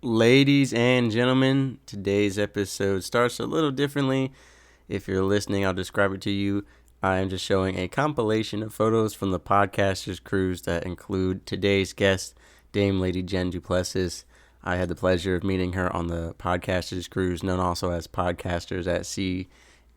Ladies and gentlemen, today's episode starts a little differently. If you're listening, I'll describe it to you. I am just showing a compilation of photos from the Podcasters Cruise that include today's guest, Dame Lady Jen Du Plessis. I had the pleasure of meeting her on the Podcasters Cruise, known also as Podcasters at Sea,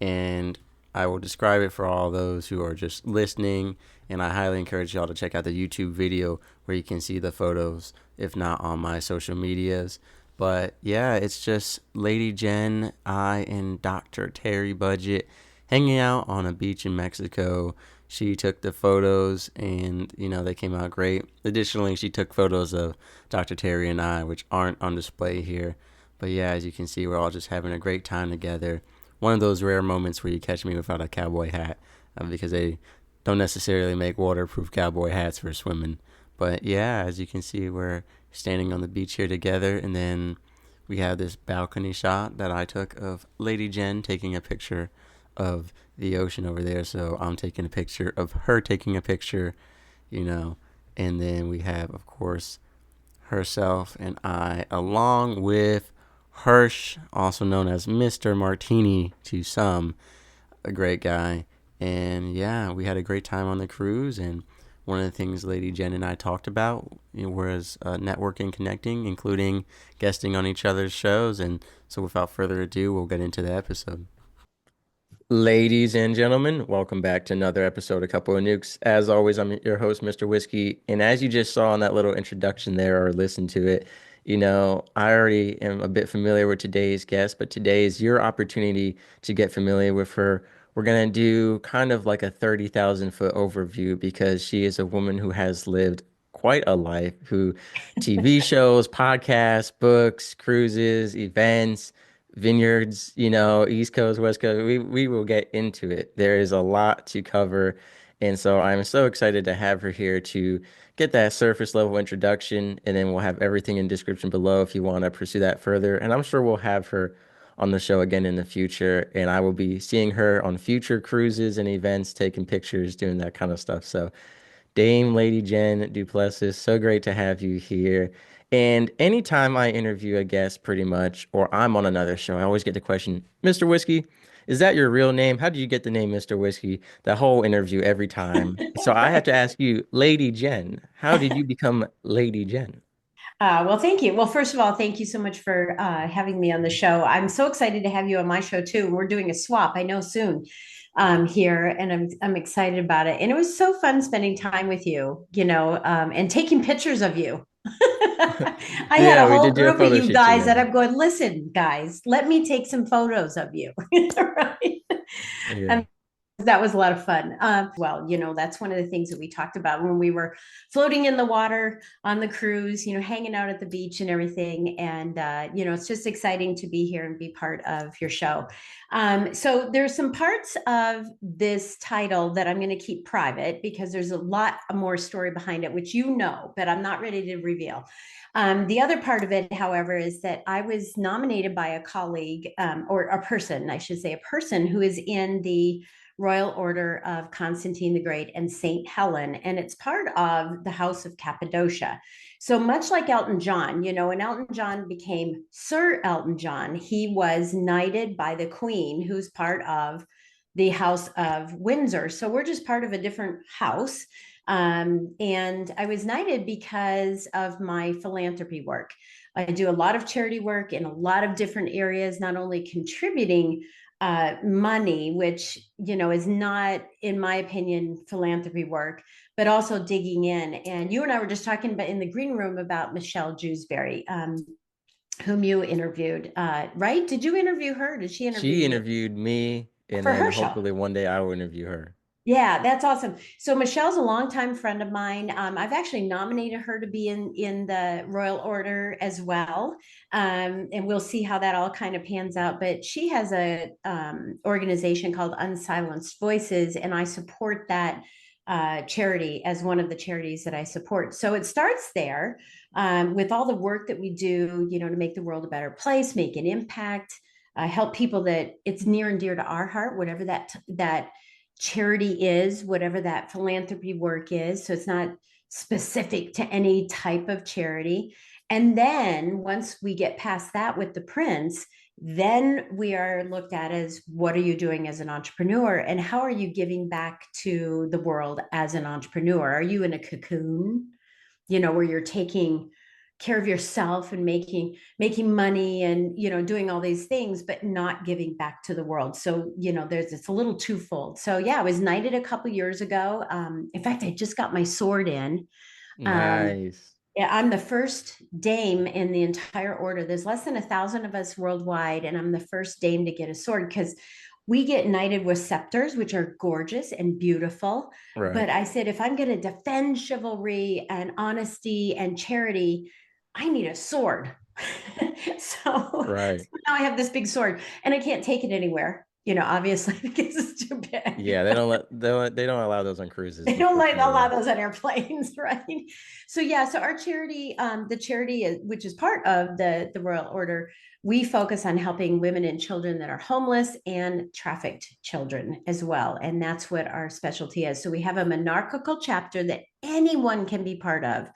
and I will describe it for all those who are just listening, and I highly encourage y'all to check out the YouTube video where you can see the photos, if not on my social medias. But yeah, it's just Lady Jen, I, and Dr. Terry Budget hanging out on a beach in Mexico. She took the photos and, they came out great. Additionally, she took photos of Dr. Terry and I, which aren't on display here. But yeah, as you can see, we're all just having a great time together. One of those rare moments where you catch me without a cowboy hat, because they don't necessarily make waterproof cowboy hats for swimming. But yeah, as you can see, we're standing on the beach here together, and then we have this balcony shot that I took of Lady Jen taking a picture of the ocean over there. So I'm taking a picture of her taking a picture, you know. And then we have, of course, herself and I, along with Hirsch, also known as Mr. Martini to some, a great guy. And yeah, we had a great time on the cruise. And one of the things Lady Jen and I talked about was networking, connecting, including guesting on each other's shows. And so without further ado, we'll get into the episode. Ladies and gentlemen, welcome back to another episode of Couple of Nukes. As always, I'm your host, Mr. Whiskey. And as you just saw in that little introduction there or listened to it, I already am a bit familiar with today's guest, but today is your opportunity to get familiar with her. We're going to do kind of like a 30,000 foot overview because she is a woman who has lived quite a life, who TV shows, podcasts, books, cruises, events, vineyards, East Coast, West Coast. We will get into it. There is a lot to cover. And so I'm so excited to have her here to get that surface level introduction. And then we'll have everything in description below if you want to pursue that further. And I'm sure we'll have her on the show again in the future. And I will be seeing her on future cruises and events, taking pictures, doing that kind of stuff. So Dame Lady Jen Du Plessis, so great to have you here. And anytime I interview a guest, pretty much, or I'm on another show, I always get the question, Mr. Whiskey, is that your real name? How did you get the name Mr. Whiskey? The whole interview every time. So I have to ask you, Lady Jen, how did you become Lady Jen? Well, thank you. Well, first of all, thank you so much for having me on the show. I'm so excited to have you on my show too. We're doing a swap, I know soon here, and I'm excited about it. And it was so fun spending time with you, and taking pictures of you. I had a Yeah, we whole did do a group of photo you shoot guys that together. I'm going, listen, guys, let me take some photos of you. Right? Yeah. And that was a lot of fun. That's one of the things that we talked about when we were floating in the water on the cruise, hanging out at the beach and everything. And, it's just exciting to be here and be part of your show. So there's some parts of this title that I'm going to keep private because there's a lot more story behind it, which but I'm not ready to reveal. The other part of it, however, is that I was nominated by a colleague or a person, I should say, a person who is in the Royal Order of Constantine the Great and Saint Helen, and it's part of the House of Cappadocia. So much like Elton John, when Elton John became Sir Elton John, he was knighted by the Queen, who's part of the House of Windsor. So we're just part of a different house. And I was knighted because of my philanthropy work. I do a lot of charity work in a lot of different areas, not only contributing money, which is not, in my opinion, philanthropy work, but also digging in. And you and I were just talking about in the green room about Michelle Jewsbury, whom you interviewed, right? Did you interview her? Did she interview She you interviewed me, and for then her show? hopefully one day I will interview her. Yeah, that's awesome. So Michelle's a longtime friend of mine. I've actually nominated her to be in the Royal Order as well, and we'll see how that all kind of pans out. But she has a organization called Unsilenced Voices, and I support that charity as one of the charities that I support. So it starts there with all the work that we do, to make the world a better place, make an impact, help people that it's near and dear to our heart, whatever that charity is, whatever that philanthropy work is. So it's not specific to any type of charity. And then once we get past that with the prints, then we are looked at as what are you doing as an entrepreneur and how are you giving back to the world as an entrepreneur? Are you in a cocoon, where you're taking care of yourself and making money and doing all these things but not giving back to the world? So there's it's a little twofold. So yeah, I was knighted a couple years ago. In fact, I just got my sword in. um, Nice. yeah, I'm the first dame in the entire order. There's less than 1,000 of us worldwide, and I'm the first dame to get a sword because we get knighted with scepters, which are gorgeous and beautiful. Right. But I said, if I'm going to defend chivalry and honesty and charity, I need a sword. So Right. now I have this big sword, and I can't take it anywhere, obviously, because it's too Yeah, big. they don't allow those on cruises, They don't like a unfortunately. lot of those on airplanes, right? So yeah, so our charity, the charity which is part of the Royal Order, we focus on helping women and children that are homeless and trafficked children as well, and that's what our specialty is. So we have a monarchical chapter that anyone can be part of.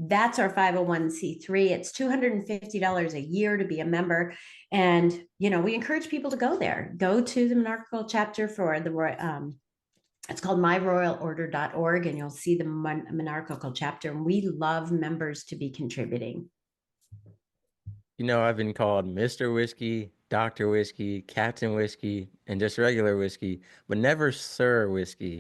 That's our 501c3. It's $250 a year to be a member. And, we encourage people to go there, go to the monarchical chapter for the it's called myroyalorder.org, and you'll see the monarchical chapter. And we love members to be contributing. I've been called Mr. Whiskey, Dr. Whiskey, Captain Whiskey, and just regular whiskey, but never Sir Whiskey.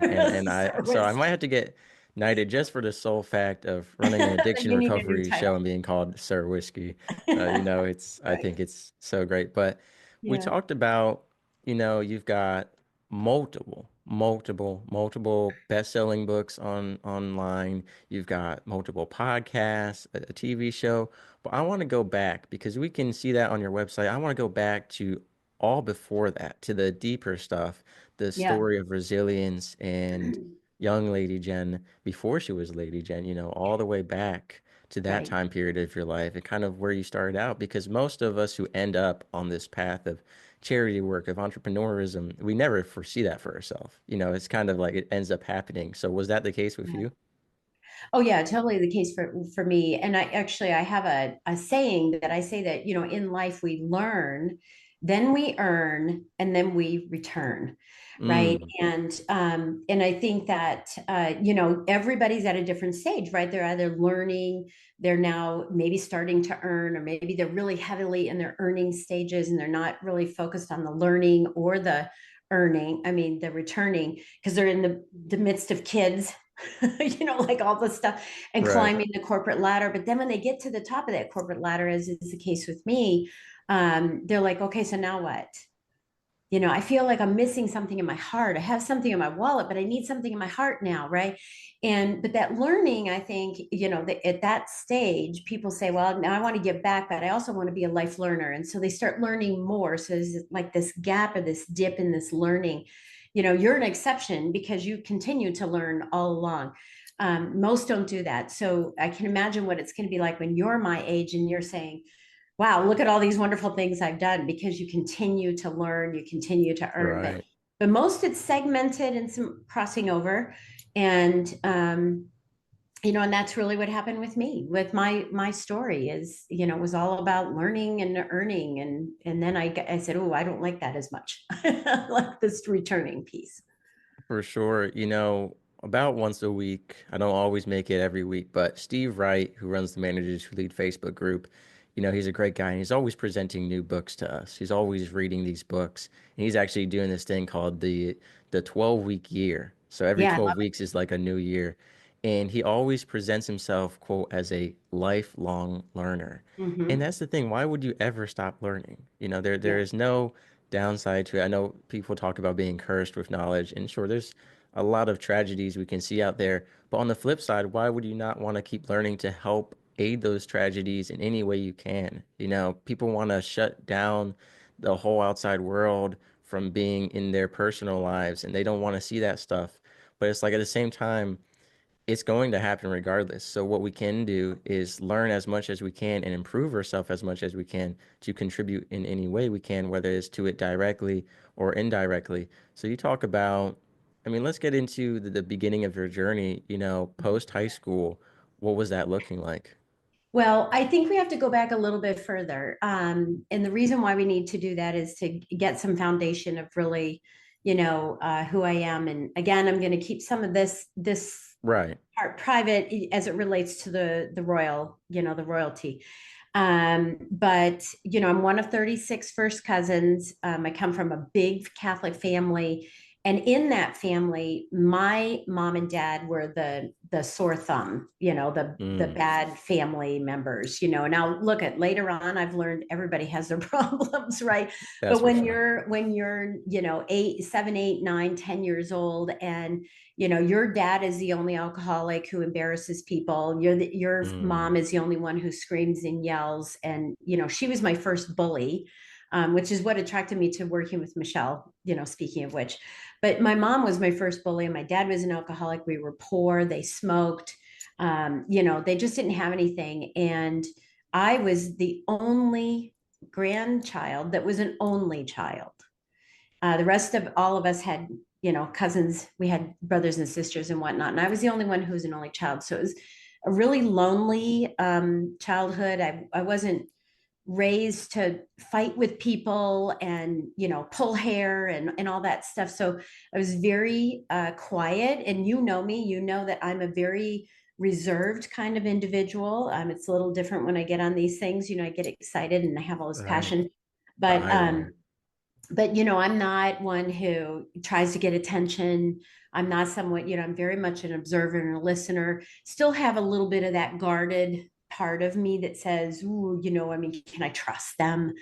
So I might have to get knighted just for the sole fact of running an addiction You need a new recovery show title. and being called Sir Whiskey. I Right. think it's so great. But we Yeah. talked about, you've got multiple best-selling books online. You've got multiple podcasts, a TV show. But I want to go back because we can see that on your website. I want to go back to all before that, to the deeper stuff, the Yeah. story of resilience and young Lady Jen before she was Lady Jen, all the way back to that Right. time period of your life and kind of where you started out. Because most of us who end up on this path of charity work, of entrepreneurism, we never foresee that for ourselves. It's kind of like it ends up happening. So was that the case with Yeah. you? Oh yeah, totally the case for me. And I have a saying that I say that, in life we learn, then we earn, and then we return. Right. Mm, And I think that everybody's at a different stage, right? They're either learning, they're now maybe starting to earn, or maybe they're really heavily in their earning stages and they're not really focused on the learning or the earning, I mean the returning, because they're in the midst of kids, like all the stuff and right. climbing the corporate ladder. But then when they get to the top of that corporate ladder, as is the case with me, they're like, okay, so now what? I feel like I'm missing something in my heart. I have something in my wallet, but I need something in my heart now, right? But that learning, I think, at that stage, people say, well, now I want to give back, but I also want to be a life learner. And so they start learning more. So there's like this gap or this dip in this learning. You're an exception because you continue to learn all along. Most don't do that. So I can imagine what it's going to be like when you're my age and you're saying, wow, look at all these wonderful things I've done, because you continue to learn, you continue to earn. But Right. most it's segmented and some crossing over. And and that's really what happened with me, with my story is, it was all about learning and earning. And then I said, oh, I don't like that as much. I like this returning piece. For sure. About once a week, I don't always make it every week, but Steve Wright, who runs the Managers Who Lead Facebook group, he's a great guy and he's always presenting new books to us. He's always reading these books. And he's actually doing this thing called the 12-week year. So every Yeah, I 12 love weeks is like a new year. And he always presents himself, quote, as a lifelong learner. it. And Mm-hmm. that's the thing. Why would you ever stop learning? There Yeah. is no downside to it. I know people talk about being cursed with knowledge, and sure, there's a lot of tragedies we can see out there. But on the flip side, why would you not want to keep learning to help aid those tragedies in any way you can? People want to shut down the whole outside world from being in their personal lives, and they don't want to see that stuff. But it's like at the same time, it's going to happen regardless. So what we can do is learn as much as we can and improve ourselves as much as we can to contribute in any way we can, whether it's to it directly or indirectly. So you talk about, I mean, let's get into the beginning of your journey, post high school. What was that looking like? Well, I think we have to go back a little bit further. And the reason why we need to do that is to get some foundation of really, who I am. And again, I'm going to keep some of this Right. part private as it relates to the royal, the royalty. But I'm one of 36 first cousins. I come from a big Catholic family. And in that family, my mom and dad were the sore thumb, the Mm, bad family members. Now look at later on, I've learned everybody has their problems, right? that's But for when sure. you're 8, 7, 8, 9, 10 years old, and your dad is the only alcoholic who embarrasses people. Your Mm, mom is the only one who screams and yells. And, she was my first bully, which is what attracted me to working with Michelle, speaking of which. But my mom was my first bully, and my dad was an alcoholic. We were poor, they smoked, they just didn't have anything. And I was the only grandchild that was an only child. The rest of all of us had, cousins. We had brothers and sisters and whatnot. And I was the only one who was an only child. So it was a really lonely childhood. I wasn't raised to fight with people and, pull hair and all that stuff. So I was very quiet. And me, that I'm a very reserved kind of individual. It's a little different when I get on these things. I get excited and I have all this right. passion. The But Islander. I'm not one who tries to get attention. I'm not someone, I'm very much an observer and a listener. Still have a little bit of that guarded part of me that says, ooh, can I trust them?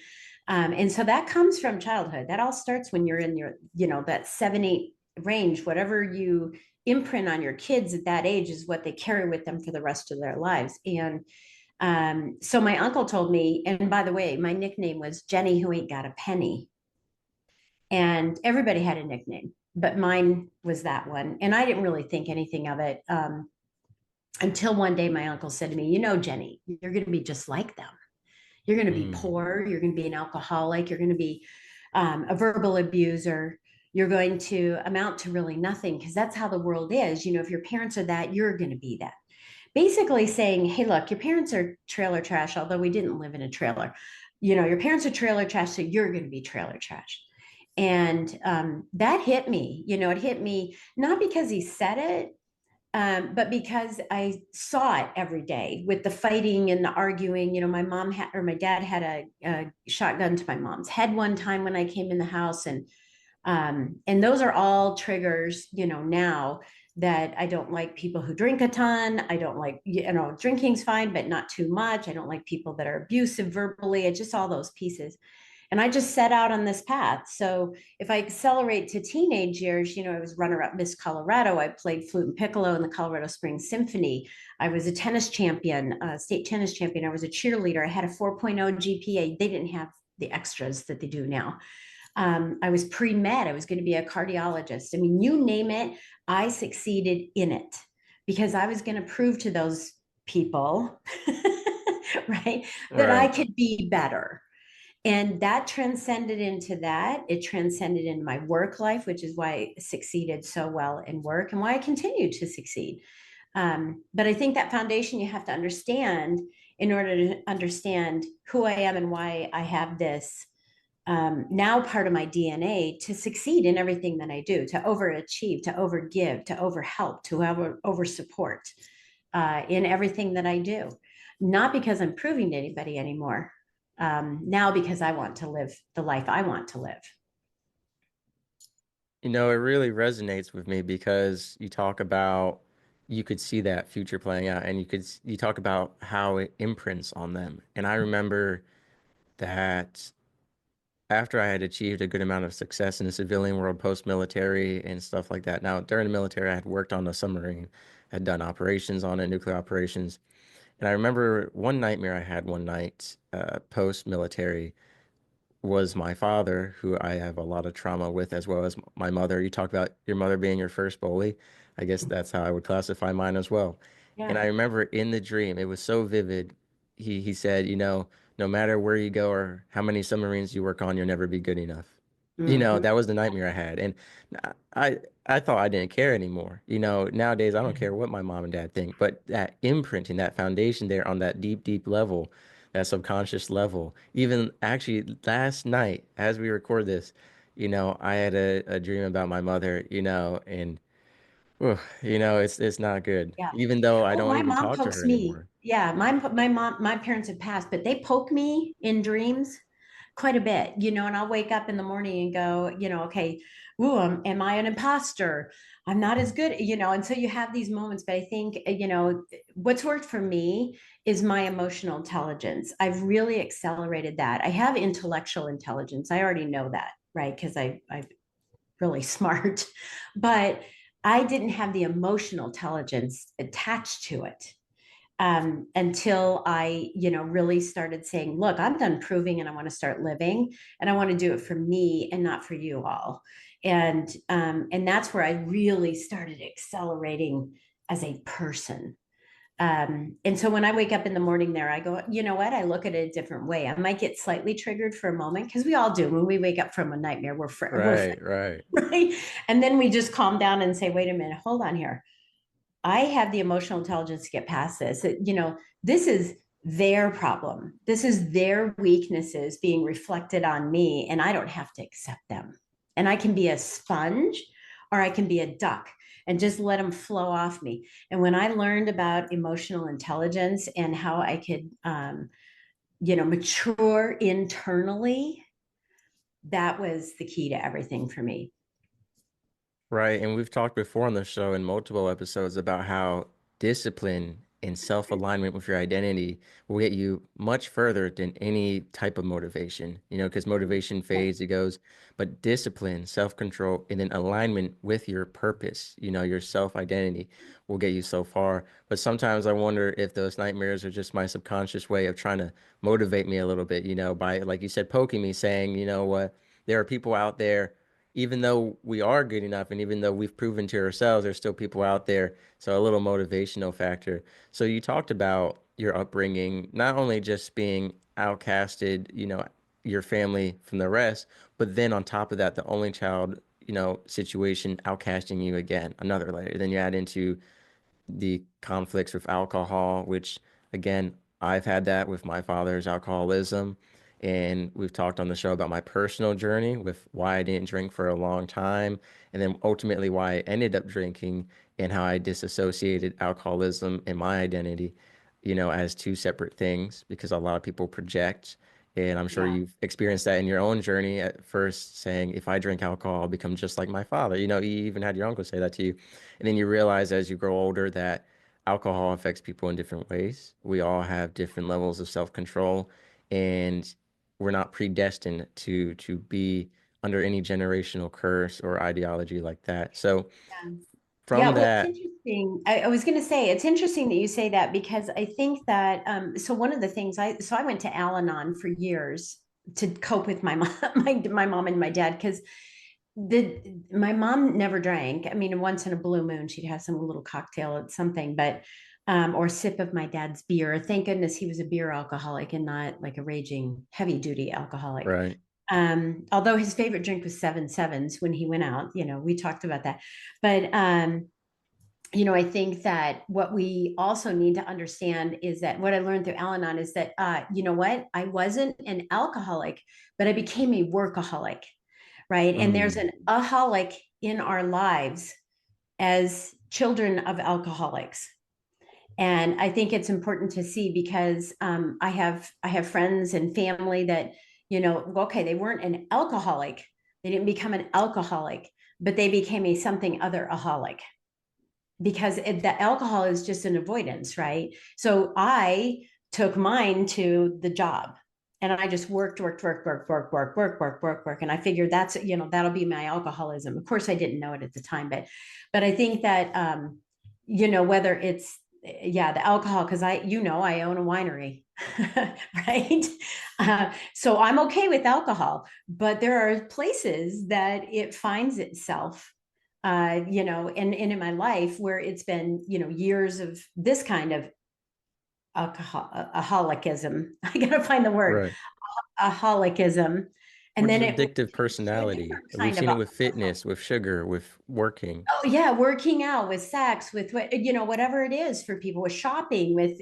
And so that comes from childhood. That all starts when you're in your, that 7, 8 range. Whatever you imprint on your kids at that age is what they carry with them for the rest of their lives. And so my uncle told me, and by the way, my nickname was Jenny who ain't got a penny. And everybody had a nickname, but mine was that one. And I didn't really think anything of it until one day my uncle said to me, Jenny, you're going to be just like them. You're going to be Mm, poor. You're going to be an alcoholic. You're going to be a verbal abuser. You're going to amount to really nothing because that's how the world is. If your parents are that, you're going to be that. Basically saying, hey, look, your parents are trailer trash, although we didn't live in a trailer. Your parents are trailer trash, so you're going to be trailer trash. And that hit me. It hit me not because he said it, but because I saw it every day with the fighting and the arguing. My mom had, or my dad had a shotgun to my mom's head one time when I came in the house, and those are all triggers. Now that I don't like people who drink a ton. I don't like, drinking's fine, but not too much. I don't like people that are abusive verbally. It's just all those pieces. And I just set out on this path. So if I accelerate to teenage years, I was runner up Miss Colorado. I played flute and piccolo in the Colorado Springs Symphony. I was a tennis champion, state tennis champion. I was a cheerleader. I had a 4.0 GPA. They didn't have the extras that they do now. I was pre med. I was going to be a cardiologist. I mean, you name it, I succeeded in it because I was going to prove to those people, right, that I right. could be better. And that transcended into that. It transcended into my work life, which is why I succeeded so well in work and why I continue to succeed. But I think that foundation you have to understand in order to understand who I am and why I have this now part of my DNA to succeed in everything that I do, to overachieve, to overgive, to overhelp, to over support in everything that I do. Not because I'm proving to anybody anymore. Now because I want to live the life I want to live. It really resonates with me because you talk about you could see that future playing out, and you talk about how it imprints on them. And I remember that after I had achieved a good amount of success in the civilian world, post-military and stuff like that. Now, during the military, I had worked on a submarine, had done operations on it, nuclear operations. And I remember one nightmare I had one night, post-military, was my father, who I have a lot of trauma with, as well as my mother. You talked about your mother being your first bully. I guess that's how I would classify mine as well. And Yeah. I remember in the dream, it was so vivid. He said, no matter where you go or how many submarines you work on, you'll never be good enough. Hmm. That was the nightmare I had. And I thought I didn't care anymore. Nowadays I don't care what my mom and dad think, but that imprinting, that foundation there on that deep, deep level, that subconscious level, even actually last night as we record this, I had a dream about my mother, and it's not good, Yeah. even though I Oh, don't my even mom talk to pokes her me. anymore. Yeah, my parents have passed, but they poke me in dreams quite a bit, and I'll wake up in the morning and go, okay, ooh, am I an imposter? I'm not as good, and so you have these moments, but I think, what's worked for me is my emotional intelligence. I've really accelerated that. I have intellectual intelligence. I already know that, right? Because I'm really smart, but I didn't have the emotional intelligence attached to it until I, really started saying, look, I'm done proving and I want to start living and I want to do it for me and not for you all. And that's where I really started accelerating as a person. And so when I wake up in the morning there, I go, you know what? I look at it a different way. I might get slightly triggered for a moment because we all do. When we wake up from a nightmare, we're Right, right. right. And then we just calm down and say, wait a minute, hold on here. I have the emotional intelligence to get past this. This is their problem. This is their weaknesses being reflected on me, and I don't have to accept them. And I can be a sponge or I can be a duck and just let them flow off me. And when I learned about emotional intelligence and how I could, mature internally, that was the key to everything for me. Right. And we've talked before on the show in multiple episodes about how discipline and self-alignment with your identity will get you much further than any type of motivation, because motivation Right. fades, it goes, but discipline, self-control, and then alignment with your purpose, your self-identity will get you so far. But sometimes I wonder if those nightmares are just my subconscious way of trying to motivate me a little bit, by, like you said, poking me, saying, you know what, there are people out there even though we are good enough and even though we've proven to ourselves, there's still people out there. So a little motivational factor. So you talked about your upbringing, not only just being outcasted, your family from the rest, but then on top of that, the only child, situation outcasting you again, another layer. Then you add into the conflicts with alcohol, which again, I've had that with my father's alcoholism. And we've talked on the show about my personal journey with why I didn't drink for a long time, and then ultimately why I ended up drinking and how I disassociated alcoholism and my identity, as two separate things because a lot of people project. And I'm sure Yeah. you've experienced that in your own journey at first, saying, if I drink alcohol, I'll become just like my father. You even had your uncle say that to you. And then you realize as you grow older that alcohol affects people in different ways. We all have different levels of self-control, and we're not predestined to be under any generational curse or ideology like that. So Yeah. Yeah, from well, it's that, interesting. I was going to say it's interesting that you say that because I think that so one of the things I went to Al-Anon for years to cope with my mom, my mom and my dad because my mom never drank. I mean, once in a blue moon she'd have some little cocktail or something, but or sip of my dad's beer. Thank goodness he was a beer alcoholic and not like a raging heavy duty alcoholic. right, Although his favorite drink was 7 Sevens when he went out, we talked about that. But I think that what we also need to understand is that what I learned through Al-Anon is that, you know what? I wasn't an alcoholic, but I became a workaholic, right? And there's mm, an aholic in our lives as children of alcoholics. And I think it's important to see because I have friends and family that, okay, they weren't an alcoholic, they didn't become an alcoholic, but they became a something other aholic because the alcohol is just an avoidance, right? So I took mine to the job and I just worked. And I figured that'll be my alcoholism. Of course, I didn't know it at the time, but I think that, whether it's, yeah, the alcohol, because I own a winery, right? So I'm okay with alcohol, but there are places that it finds itself and in my life where it's been, years of this kind of alcoholicism. I gotta find the word right. alcoholism, And What is then it addictive changed to a personality? different We've kind of seen it with alcohol. fitness, with sugar, with working, Oh yeah, working out, with sex, with what, whatever it is for people, with shopping, with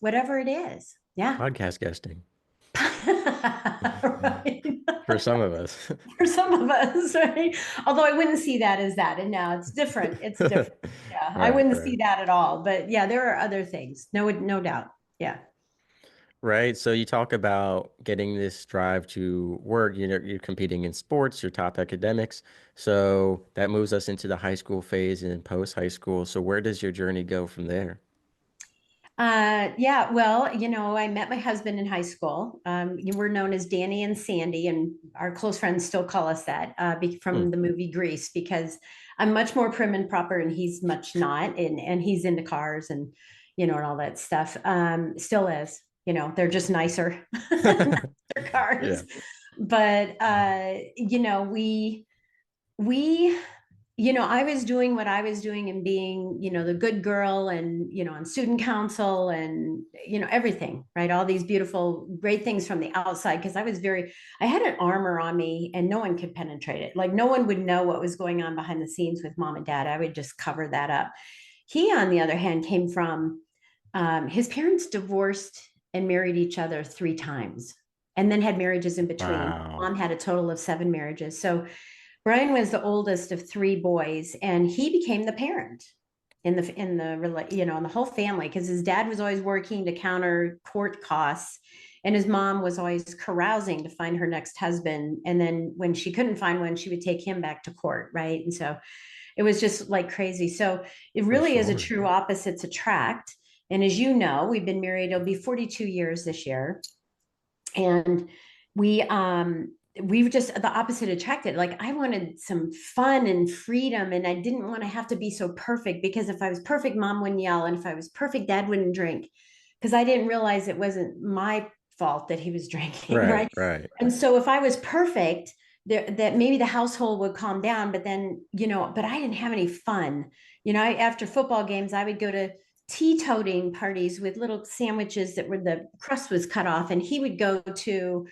whatever it is. Yeah. podcast guesting Right. for some of us. For some of us, right? Although I wouldn't see that as that. And now it's different. It's different. Yeah. I Right, wouldn't right. see that at all. But yeah, there are other things. No doubt. Yeah. Right. So you talk about getting this drive to work, you're competing in sports, your top academics. So that moves us into the high school phase and post high school. So where does your journey go from there? Yeah, well, I met my husband in high school. You were known as Danny and Sandy, and our close friends still call us that Hmm. from the movie Grease, because I'm much more prim and proper, and he's much not, and he's into cars and and all that stuff. Still is, they're just nicer, nicer Yeah. cars, but we I was doing what I was doing and being, the good girl and, on student council and, everything, right? All these beautiful, great things from the outside. Cause I had an armor on me and no one could penetrate it. Like no one would know what was going on behind the scenes with mom and dad. I would just cover that up. He, on the other hand, came from his parents divorced and married each other 3 times and then had marriages in between. Wow. Mom had a total of 7 marriages. So Brian was the oldest of 3 boys, and he became the parent in the whole family, because his dad was always working to counter court costs, and his mom was always carousing to find her next husband. And then when she couldn't find one, she would take him back to court, right? And so it was just like crazy. So it For really is a sure. true opposites attract. And as you know, we've been married, it'll be 42 years this year, and we we've just the opposite attracted. Like I wanted some fun and freedom, and I didn't want to have to be so perfect, because if I was perfect, mom wouldn't yell, and if I was perfect, dad wouldn't drink, because I didn't realize it wasn't my fault that he was drinking, Right, right? right. And so if I was perfect, that maybe the household would calm down, but then but I didn't have any fun. After football games, I would go to tea-toting parties with little sandwiches that were the crust was cut off, and he would go to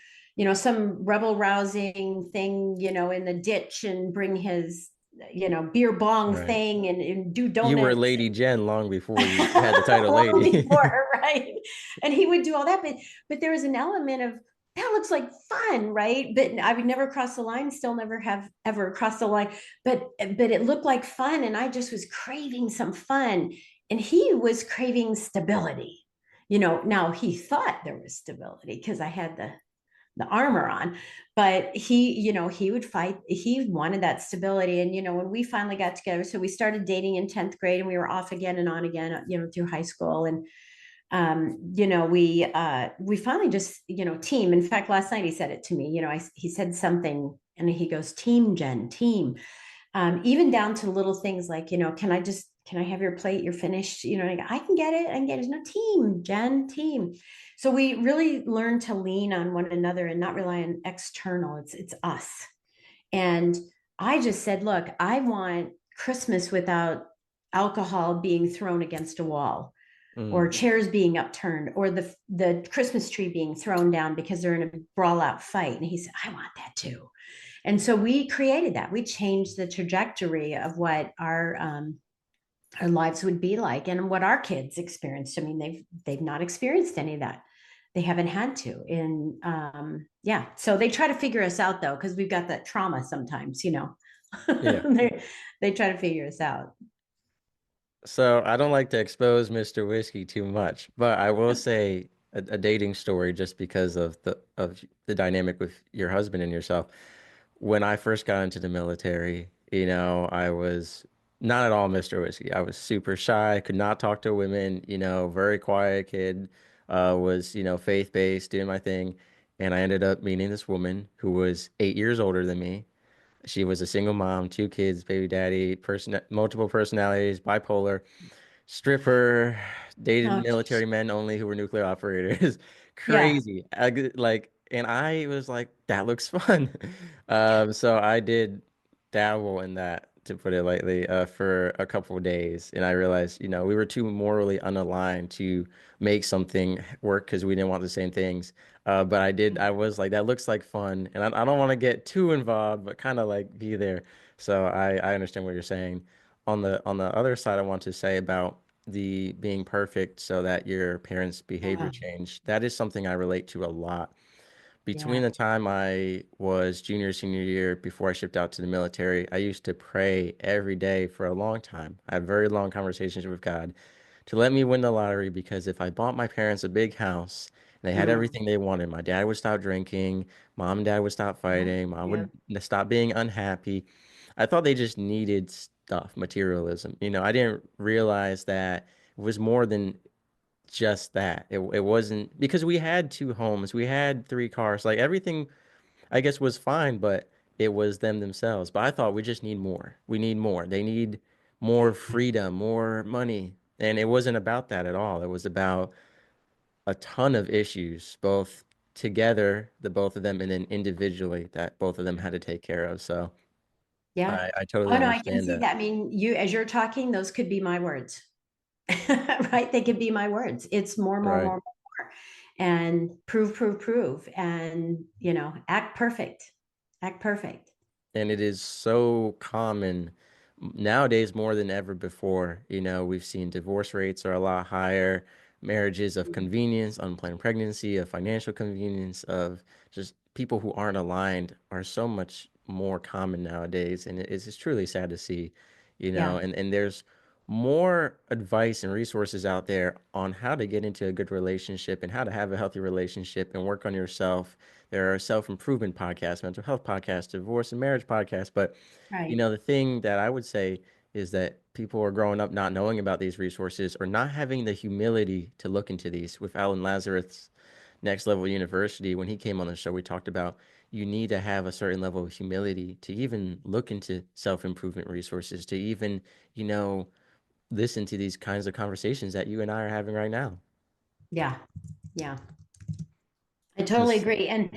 some rebel rousing thing in the ditch and bring his beer bong Right. thing, and do You were donuts Lady Jen long before you had the title long lady. before, right? And he would do all that, but there was an element of that looks like fun, right? But I would never cross the line, still never have ever crossed the line. But it looked like fun, and I just was craving some fun. And he was craving stability. Now he thought there was stability because I had the armor on, but he would fight. He wanted that stability. And when we finally got together, so we started dating in 10th grade, and we were off again and on again, through high school. And we finally just team. In fact, last night he said it to me. He said something, and he goes, team, Jen, team. Even down to little things like, can I have your plate? You're finished. I can get it. I can get it. No, team, Jen, team. So we really learned to lean on one another and not rely on external. It's us. And I just said, look, I want Christmas without alcohol being thrown against a wall, or Mm, chairs being upturned, or the Christmas tree being thrown down because they're in a brawl out fight. And he said, I want that too. And so we created that. We changed the trajectory of what our lives would be like, and what our kids experienced. I mean, they've not experienced any of that. They haven't had to. And yeah, so they try to figure us out though, because we've got that trauma sometimes. yeah. they try to figure us out. So I don't like to expose Mr. Whiskey too much, but I will say a dating story just because of the dynamic with your husband and yourself. When I first got into the military, I was not at all Mr. Whiskey. I was super shy, could not talk to women, very quiet kid, was, faith-based, doing my thing. And I ended up meeting this woman who was 8 years older than me. She was a single mom, 2 kids, baby daddy, multiple personalities, bipolar, stripper, dated Oh, military men only who were nuclear operators. yeah. Crazy. And I was like, that looks fun. So I did dabble in that, to put it lightly, for a couple of days. And I realized, we were too morally unaligned to make something work because we didn't want the same things. But I was like, that looks like fun, and I don't want to get too involved, but kind of like be there. So I understand what you're saying. On the other side, I want to say about the being perfect so that your parents' behavior Yeah, change. That is something I relate to a lot. Between yeah, the time I was junior, senior year, before I shipped out to the military, I used to pray every day for a long time. I had very long conversations with God to let me win the lottery because if I bought my parents a big house and they had mm, everything they wanted, my dad would stop drinking, mom and dad would stop yeah, fighting, mom yeah, would stop being unhappy. I thought they just needed stuff, materialism. I didn't realize that it was more than just that. It wasn't because we had two homes, we had three cars, like everything I guess was fine, but it was them themselves. But I thought we just need more. We need more. They need more freedom, more money. And it wasn't about that at all. It was about a ton of issues, both together, the both of them, and then individually that both of them had to take care of. So yeah. I totally Oh no, I can understand see that. that. I mean, you as you're talking, those could be my words. Right? They could be my words. It's more, more, Right. more, more. And prove, prove, prove. And act perfect. Act perfect. And it is so common nowadays more than ever before. We've seen divorce rates are a lot higher, marriages of convenience, unplanned pregnancy, of financial convenience, of just people who aren't aligned are so much more common nowadays. And it's just truly sad to see, Yeah. and there's more advice and resources out there on how to get into a good relationship and how to have a healthy relationship and work on yourself. There are self-improvement podcasts, mental health podcasts, divorce and marriage podcasts. But, Right. the thing that I would say is that people are growing up not knowing about these resources or not having the humility to look into these. With Alan Lazarus' Next Level University, when he came on the show, we talked about you need to have a certain level of humility to even look into self-improvement resources, to even, you know, listen to these kinds of conversations that you and I are having right now. Yeah. Yeah. I totally Just agree. And,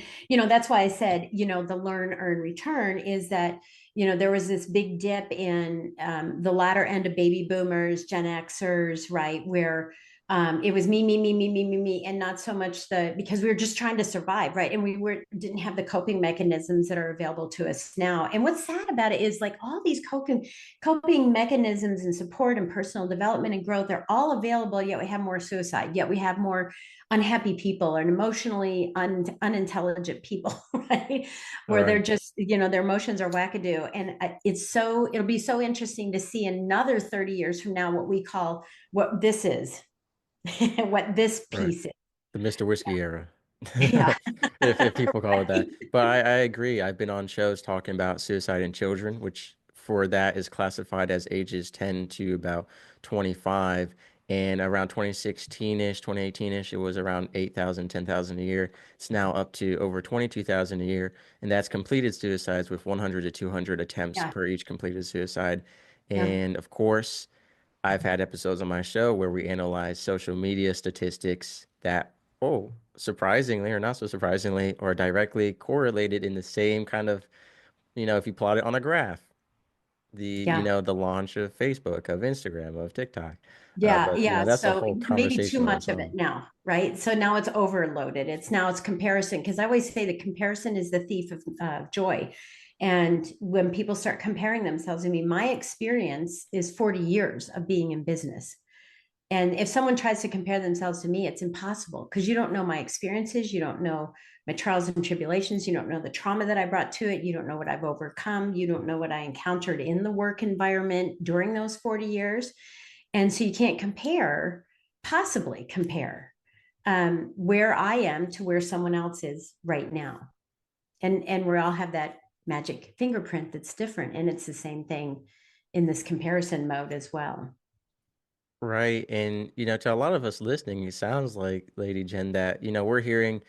that's why I said, the learn, earn, return is that, there was this big dip in the latter end of baby boomers, Gen Xers, right? Where it was me, me, me, me, me, me, me, and not so much because we were just trying to survive, right? And didn't have the coping mechanisms that are available to us now. And what's sad about it is like all these coping mechanisms and support and personal development and growth are all available, yet we have more suicide, yet we have more unhappy people and emotionally unintelligent people, right? all Where they're right. just, their emotions are wackadoo. And it'll be so interesting to see another 30 years from now what we call what this is, what this Right. piece is. The Mr. Whiskey era. Yeah. If people call it that. Right. But I agree. I've been on shows talking about suicide in children, which for that is classified as ages 10 to about 25. And around 2016-ish, 2018-ish, it was around 8,000, 10,000 a year. It's now up to over 22,000 a year. And that's completed suicides with 100 to 200 attempts Yeah. per each completed suicide. Yeah. And of course, I've had episodes on my show where we analyze social media statistics that, oh, surprisingly or not so surprisingly, are directly correlated in the same kind of, if you plot it on a graph, Yeah. the launch of Facebook, of Instagram, of TikTok. Yeah, But, yeah. that's a So whole maybe too conversation on much its of it own. now, right? So now it's overloaded. It's comparison because I always say the comparison is the thief of joy. And when people start comparing themselves, I mean, my experience is 40 years of being in business. And if someone tries to compare themselves to me, it's impossible because you don't know my experiences, you don't know my trials and tribulations, you don't know the trauma that I brought to it, you don't know what I've overcome, you don't know what I encountered in the work environment during those 40 years. And so you can't possibly compare where I am to where someone else is right now. And we all have that magic fingerprint that's different. And it's the same thing in this comparison mode as well. Right. And, to a lot of us listening, it sounds like, Lady Jen, that, we're hearing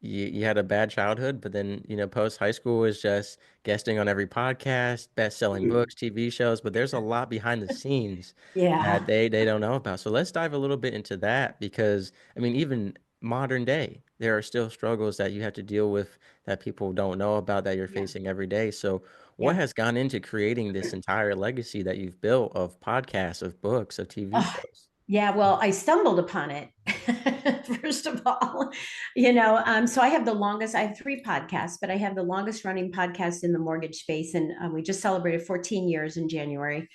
you had a bad childhood, but then, post high school is just guesting on every podcast, best-selling books, TV shows, but there's a lot behind the scenes that Yeah. they don't know about. So let's dive a little bit into that because, I mean, even modern day, there are still struggles that you have to deal with that people don't know about that you're Yeah. facing every day. So what Yeah. has gone into creating this entire legacy that you've built of podcasts, of books, of TV Oh, shows? Yeah, well, I stumbled upon it, first of all. So I have three podcasts, but I have the longest running podcast in the mortgage space. And we just celebrated 14 years in January,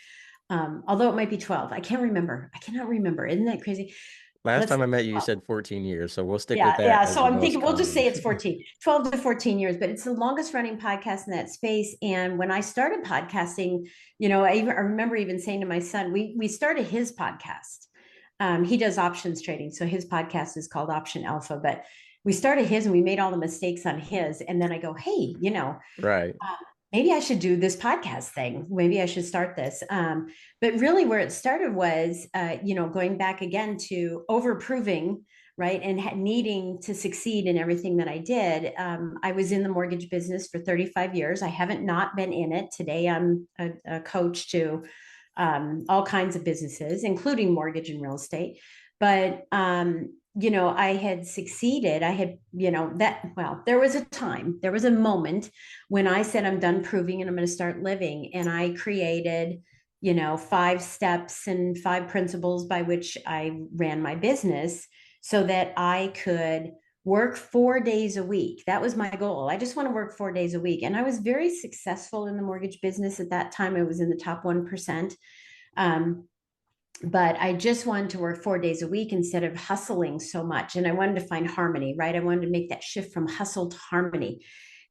although it might be 12. I can't remember. I cannot remember. Isn't that crazy? Last Let's time say I met you, you 12. said 14 years, so we'll stick with Yeah, that yeah. as So the I'm most thinking we'll just common. say it's 14, 12 to 14 years, but it's the longest running podcast in that space. And when I started podcasting, I remember even saying to my son, we started his podcast. He does options trading, so his podcast is called Option Alpha. But we started his, and we made all the mistakes on his. And then I go, hey, Right. maybe I should do this podcast thing. Maybe I should start this. But really, where it started was, going back again to overproving, right, and needing to succeed in everything that I did. I was in the mortgage business for 35 years. I haven't not been in it. Today, I'm a coach to all kinds of businesses, including mortgage and real estate. But I had succeeded. I had, there was a time, there was a moment when I said, I'm done proving and I'm going to start living. And I created, 5 steps and 5 principles by which I ran my business so that I could work 4 days a week. That was my goal. I just want to work 4 days a week. And I was very successful in the mortgage business at that time. I was in the top 1%. Um, but I just wanted to work 4 days a week instead of hustling so much. And I wanted to find harmony, right? I wanted to make that shift from hustle to harmony.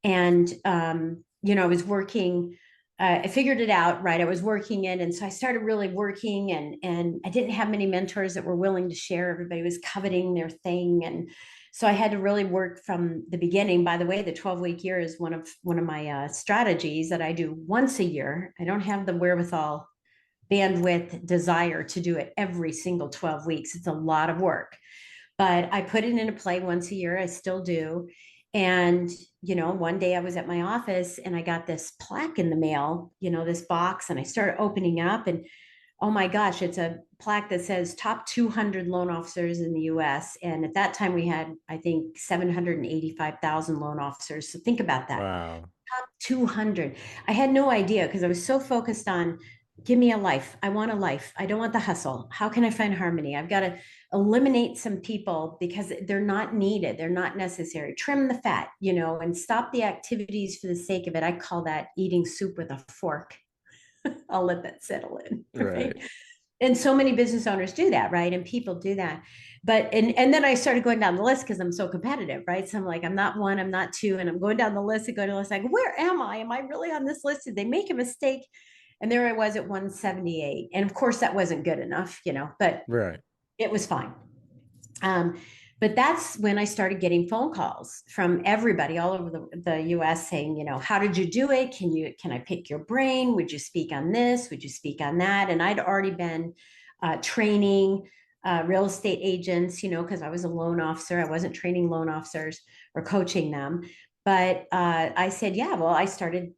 And, I was working, I figured it out, right? I was working in. And so I started really working and I didn't have many mentors that were willing to share. Everybody was coveting their thing. And so I had to really work from the beginning. By the way, the 12-week year is one of my strategies that I do once a year. I don't have the wherewithal, bandwidth, desire to do it every single 12 weeks. It's a lot of work, but I put it into play once a year. I still do. And, one day I was at my office and I got this plaque in the mail, this box, and I started opening up and oh my gosh, it's a plaque that says top 200 loan officers in the US. And at that time we had, I think, 785,000 loan officers. So think about that. Wow. Top 200. I had no idea because I was so focused on give me a life. I want a life. I don't want the hustle. How can I find harmony? I've got to eliminate some people because they're not needed. They're not necessary. Trim the fat, and stop the activities for the sake of it. I call that eating soup with a fork. I'll let that settle in. Right. Right. And so many business owners do that, right? And people do that. But and then I started going down the list because I'm so competitive, right? So I'm like, I'm not one, I'm not two, and I'm going down the list and going to the list. Like, where am I? Am I really on this list? Did they make a mistake? And there I was at 178. And of course, that wasn't good enough, but Right. it was fine. Um, but that's when I started getting phone calls from everybody all over the US saying, how did you do it? Can I pick your brain? Would you speak on this? Would you speak on that? And I'd already been training real estate agents, because I was a loan officer. I wasn't training loan officers or coaching them. But I said, yeah, well, I started,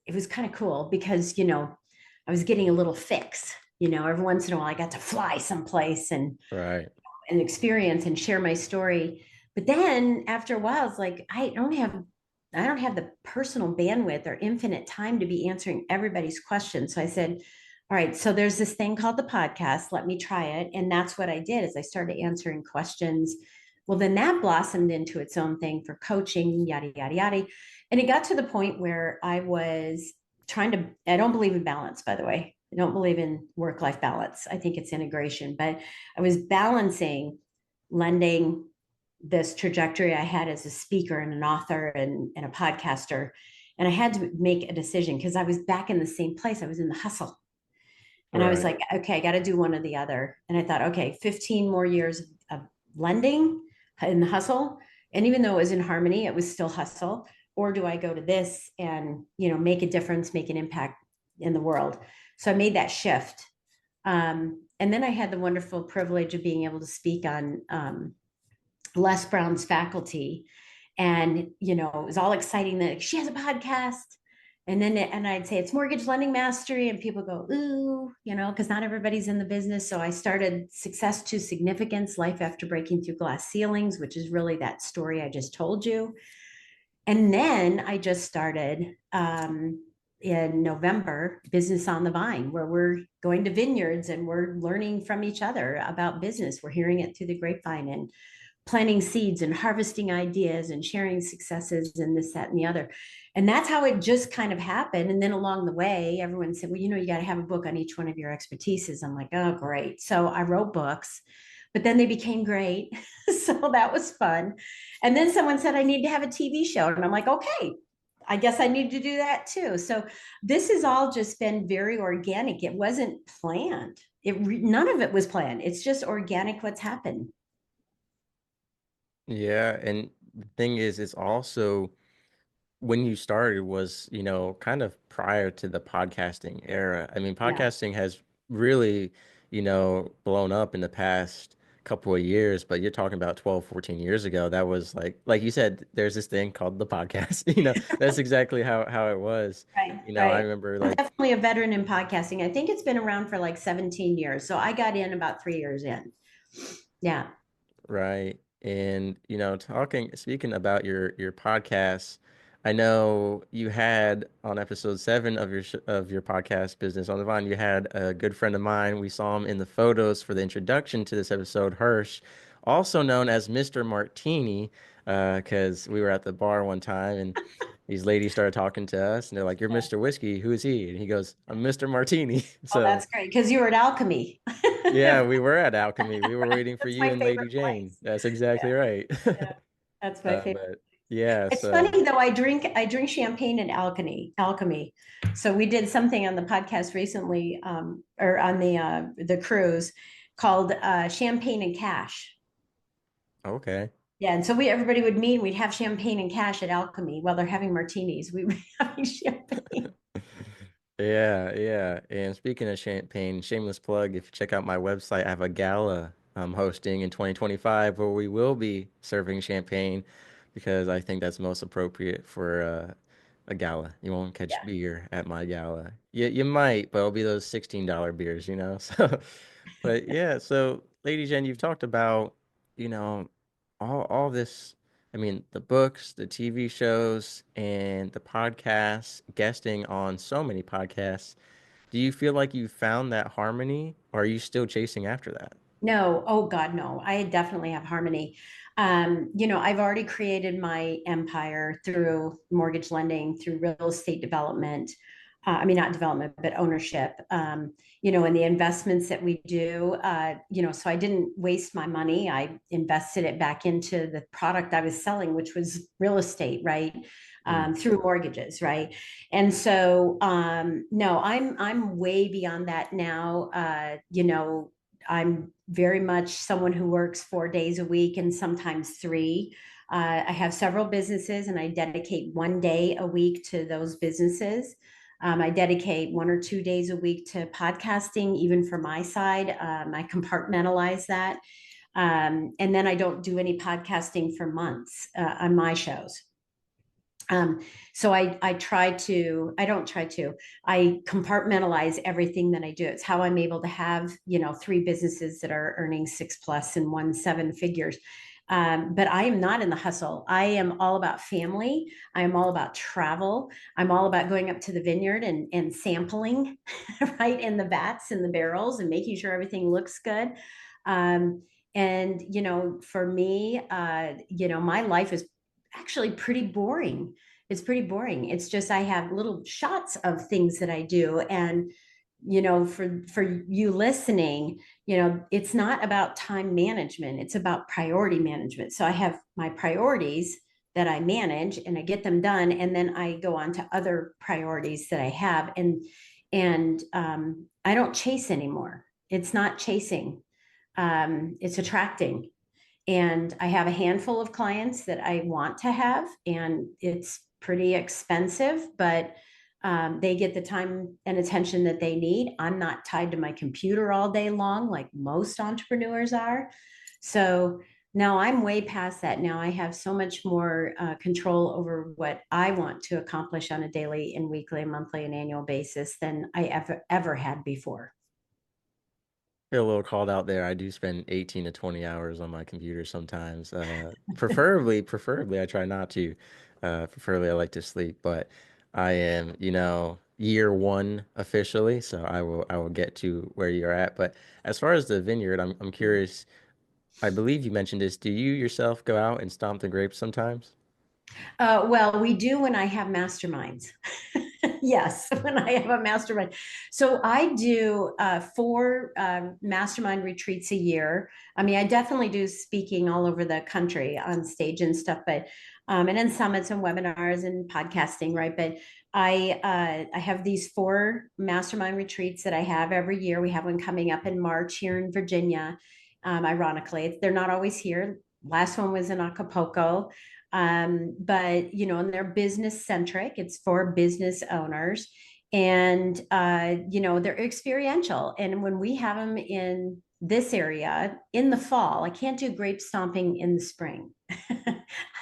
it was kind of cool because, I was getting a little fix, every once in a while I got to fly someplace Right. and experience and share my story. But then after a while, it's like, I don't have the personal bandwidth or infinite time to be answering everybody's questions. So I said, all right, so there's this thing called the podcast. Let me try it. And that's what I did is I started answering questions. Well, then that blossomed into its own thing for coaching, yada, yada, yada. And it got to the point where I was I don't believe in balance, by the way. I don't believe in work-life balance. I think it's integration, but I was balancing lending this trajectory I had as a speaker and an author and a podcaster. And I had to make a decision because I was back in the same place. I was in the hustle. And I was Right. like, okay, I got to do one or the other. And I thought, okay, 15 more years of lending in the hustle. And even though it was in harmony, it was still hustle. Or do I go to this and, make a difference, make an impact in the world? So I made that shift. And then I had the wonderful privilege of being able to speak on Les Brown's faculty. And, it was all exciting that she has a podcast. And I'd say it's mortgage lending mastery. And people go, ooh, because not everybody's in the business. So I started Success to Significance, Life After Breaking Through Glass Ceilings, which is really that story I just told you. And then I just started in November, Business on the Vine, where we're going to vineyards and we're learning from each other about business. We're hearing it through the grapevine and planting seeds and harvesting ideas and sharing successes and this, that, and the other. And that's how it just kind of happened. And then along the way, everyone said, well, you got to have a book on each one of your expertises. I'm like, oh, great. So I wrote books, but then they became great. So that was fun. And then someone said, I need to have a TV show. And I'm like, okay, I guess I need to do that too. So this has all just been very organic. It wasn't planned. None of it was planned. It's just organic what's happened. Yeah, and the thing is, it's also when you started was, kind of prior to the podcasting era. I mean, Yeah. podcasting has really, blown up in the past couple of years, but you're talking about 12, 14 years ago. That was like you said, there's this thing called the podcast. That's exactly how it was. Right, I right. remember I'm like definitely a veteran in podcasting. I think it's been around for like 17 years. So I got in about 3 years in. Yeah. right. And speaking about your podcast, I know you had on episode 7 of your podcast Business on the Vine, you had a good friend of mine. We saw him in the photos for the introduction to this episode, Hirsch, also known as Mr. Martini, because we were at the bar one time and these ladies started talking to us and they're like, "You're Yeah. Mr. Whiskey. Who is he?" And he goes, "I'm Mr. Martini." Oh, So that's great. Because you were at Alchemy. yeah, we were at Alchemy. We were Right. waiting for That's you my and Lady favorite Jane. place. That's Yeah, exactly right. yeah. That's my favorite. But yeah, It's so funny though, I drink champagne at Alchemy. So we did something on the podcast recently, or on the cruise called Champagne and Cash. okay. Yeah, and so everybody would meet and we'd have champagne and cash at Alchemy while they're having martinis. We were having champagne. Yeah, yeah. And speaking of champagne, shameless plug, if you check out my website, I have a gala I'm hosting in 2025 where we will be serving champagne because I think that's most appropriate for a gala. You won't catch Yeah. beer at my gala. You might, but it'll be those $16 beers. So, but yeah, so Lady Jen, you've talked about, you know, all this. I mean, the books, the TV shows, and the podcasts, guesting on so many podcasts. Do you feel like you found that harmony, or are you still chasing after that? No, oh God, no. I definitely have harmony. I've already created my empire through mortgage lending, through real estate development. I mean, not development, but ownership. And the investments that we do. So I didn't waste my money. I invested it back into the product I was selling, which was real estate, right? Mm. Through mortgages, right? And so, no, I'm way beyond that now. I'm very much someone who works 4 days a week and sometimes three. I have several businesses and I dedicate one day a week to those businesses. I dedicate 1 or 2 days a week to podcasting, even for my side. I compartmentalize that. And then I don't do any podcasting for months on my shows. Um, so I don't try to, I compartmentalize everything that I do. It's how I'm able to have, 3 businesses that are earning 6+ and 1 7 figures. But I am not in the hustle. I am all about family. I am all about travel. I'm all about going up to the vineyard and sampling, right, in the vats and the barrels and making sure everything looks good. And for me, my life is actually pretty boring. It's pretty boring. It's just I have little shots of things that I do. And for you listening, it's not about time management. It's about priority management. So I have my priorities that I manage and I get them done. And then I go on to other priorities that I have. And I don't chase anymore. It's not chasing. It's attracting. And I have a handful of clients that I want to have, and it's pretty expensive, but they get the time and attention that they need. I'm not tied to my computer all day long like most entrepreneurs are. So now I'm way past that. Now I have so much more control over what I want to accomplish on a daily and weekly and monthly and annual basis than I ever had before. Feel a little called out there. I do spend 18 to 20 hours on my computer sometimes. Preferably, I try not to. Preferably, I like to sleep, but I am, year one officially, so I will get to where you're at. But as far as the vineyard, I'm curious. I believe you mentioned this. Do you yourself go out and stomp the grapes sometimes? Well, we do when I have masterminds. Yes, when I have a mastermind. So I do four mastermind retreats a year. I mean, I definitely do speaking all over the country on stage and stuff, but and in summits and webinars and podcasting, right? But I have these four mastermind retreats that I have every year. We have one coming up in March here in Virginia. Ironically, they're not always here. Last one was in Acapulco. But and they're business centric. It's for business owners, and they're experiential. And when we have them in this area in the fall, I can't do grape stomping in the spring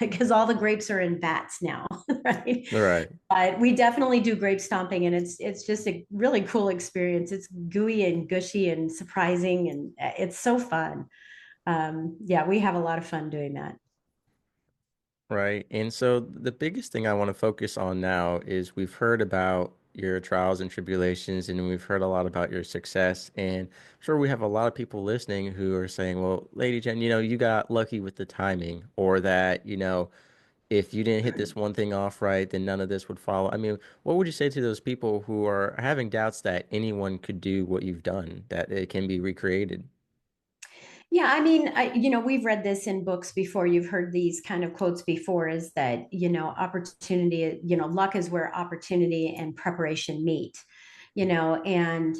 because all the grapes are in vats now, right? All right. But we definitely do grape stomping, and it's just a really cool experience. It's gooey and gushy and surprising, and it's so fun. Yeah, we have a lot of fun doing that. Right. And so the biggest thing I want to focus on now is we've heard about your trials and tribulations, and we've heard a lot about your success. And I'm sure we have a lot of people listening who are saying, well, Lady Jen, you got lucky with the timing, or that, if you didn't hit this one thing off right, then none of this would follow. I mean, what would you say to those people who are having doubts that anyone could do what you've done, that it can be recreated? Yeah, I mean, we've read this in books before. You've heard these kind of quotes before, is that, opportunity, luck is where opportunity and preparation meet, and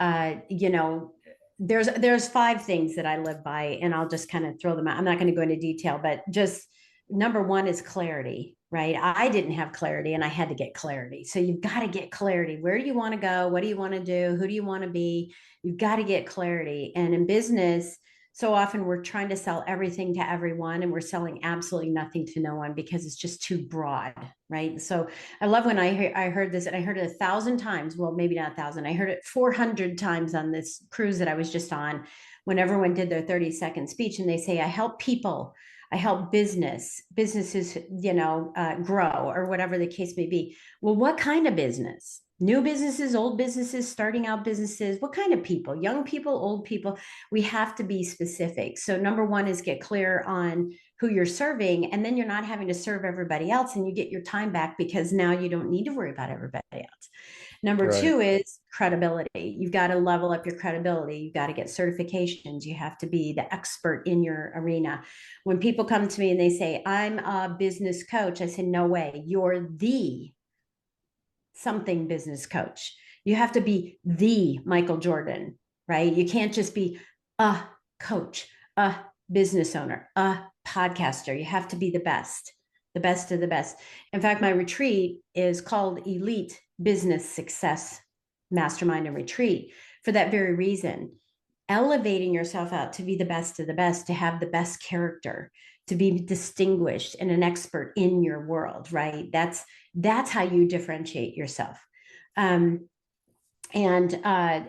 uh, you know, there's five things that I live by, and I'll just kind of throw them out. I'm not going to go into detail, but just number one is clarity, right? I didn't have clarity and I had to get clarity. So you've got to get clarity. Where do you want to go? What do you want to do? Who do you want to be? You've got to get clarity. And in business, so often we're trying to sell everything to everyone and we're selling absolutely nothing to no one because it's just too broad, right? So I love when I heard this, and I heard it 1,000 times. Well, maybe not 1,000. I heard it 400 times on this cruise that I was just on, when everyone did their 30-second speech, and they say, I help people, I help businesses, grow, or whatever the case may be. Well, what kind of business? New businesses, old businesses, starting out businesses, what kind of people? Young people, old people? We have to be specific. So number one is get clear on who you're serving, and then you're not having to serve everybody else, and you get your time back because now you don't need to worry about everybody else. Number Right. two is credibility. You've got to level up your credibility. You've got to get certifications. You have to be the expert in your arena. When people come to me and they say, I'm a business coach, I say, no way, you're the something business coach. You have to be the Michael Jordan, right? You can't just be a coach, a business owner, a podcaster. You have to be the best of the best. In fact, my retreat is called Elite Business Success Mastermind and Retreat for that very reason. Elevating yourself out to be the best of the best, to have the best character, to be distinguished and an expert in your world, right? That's how you differentiate yourself. Um, and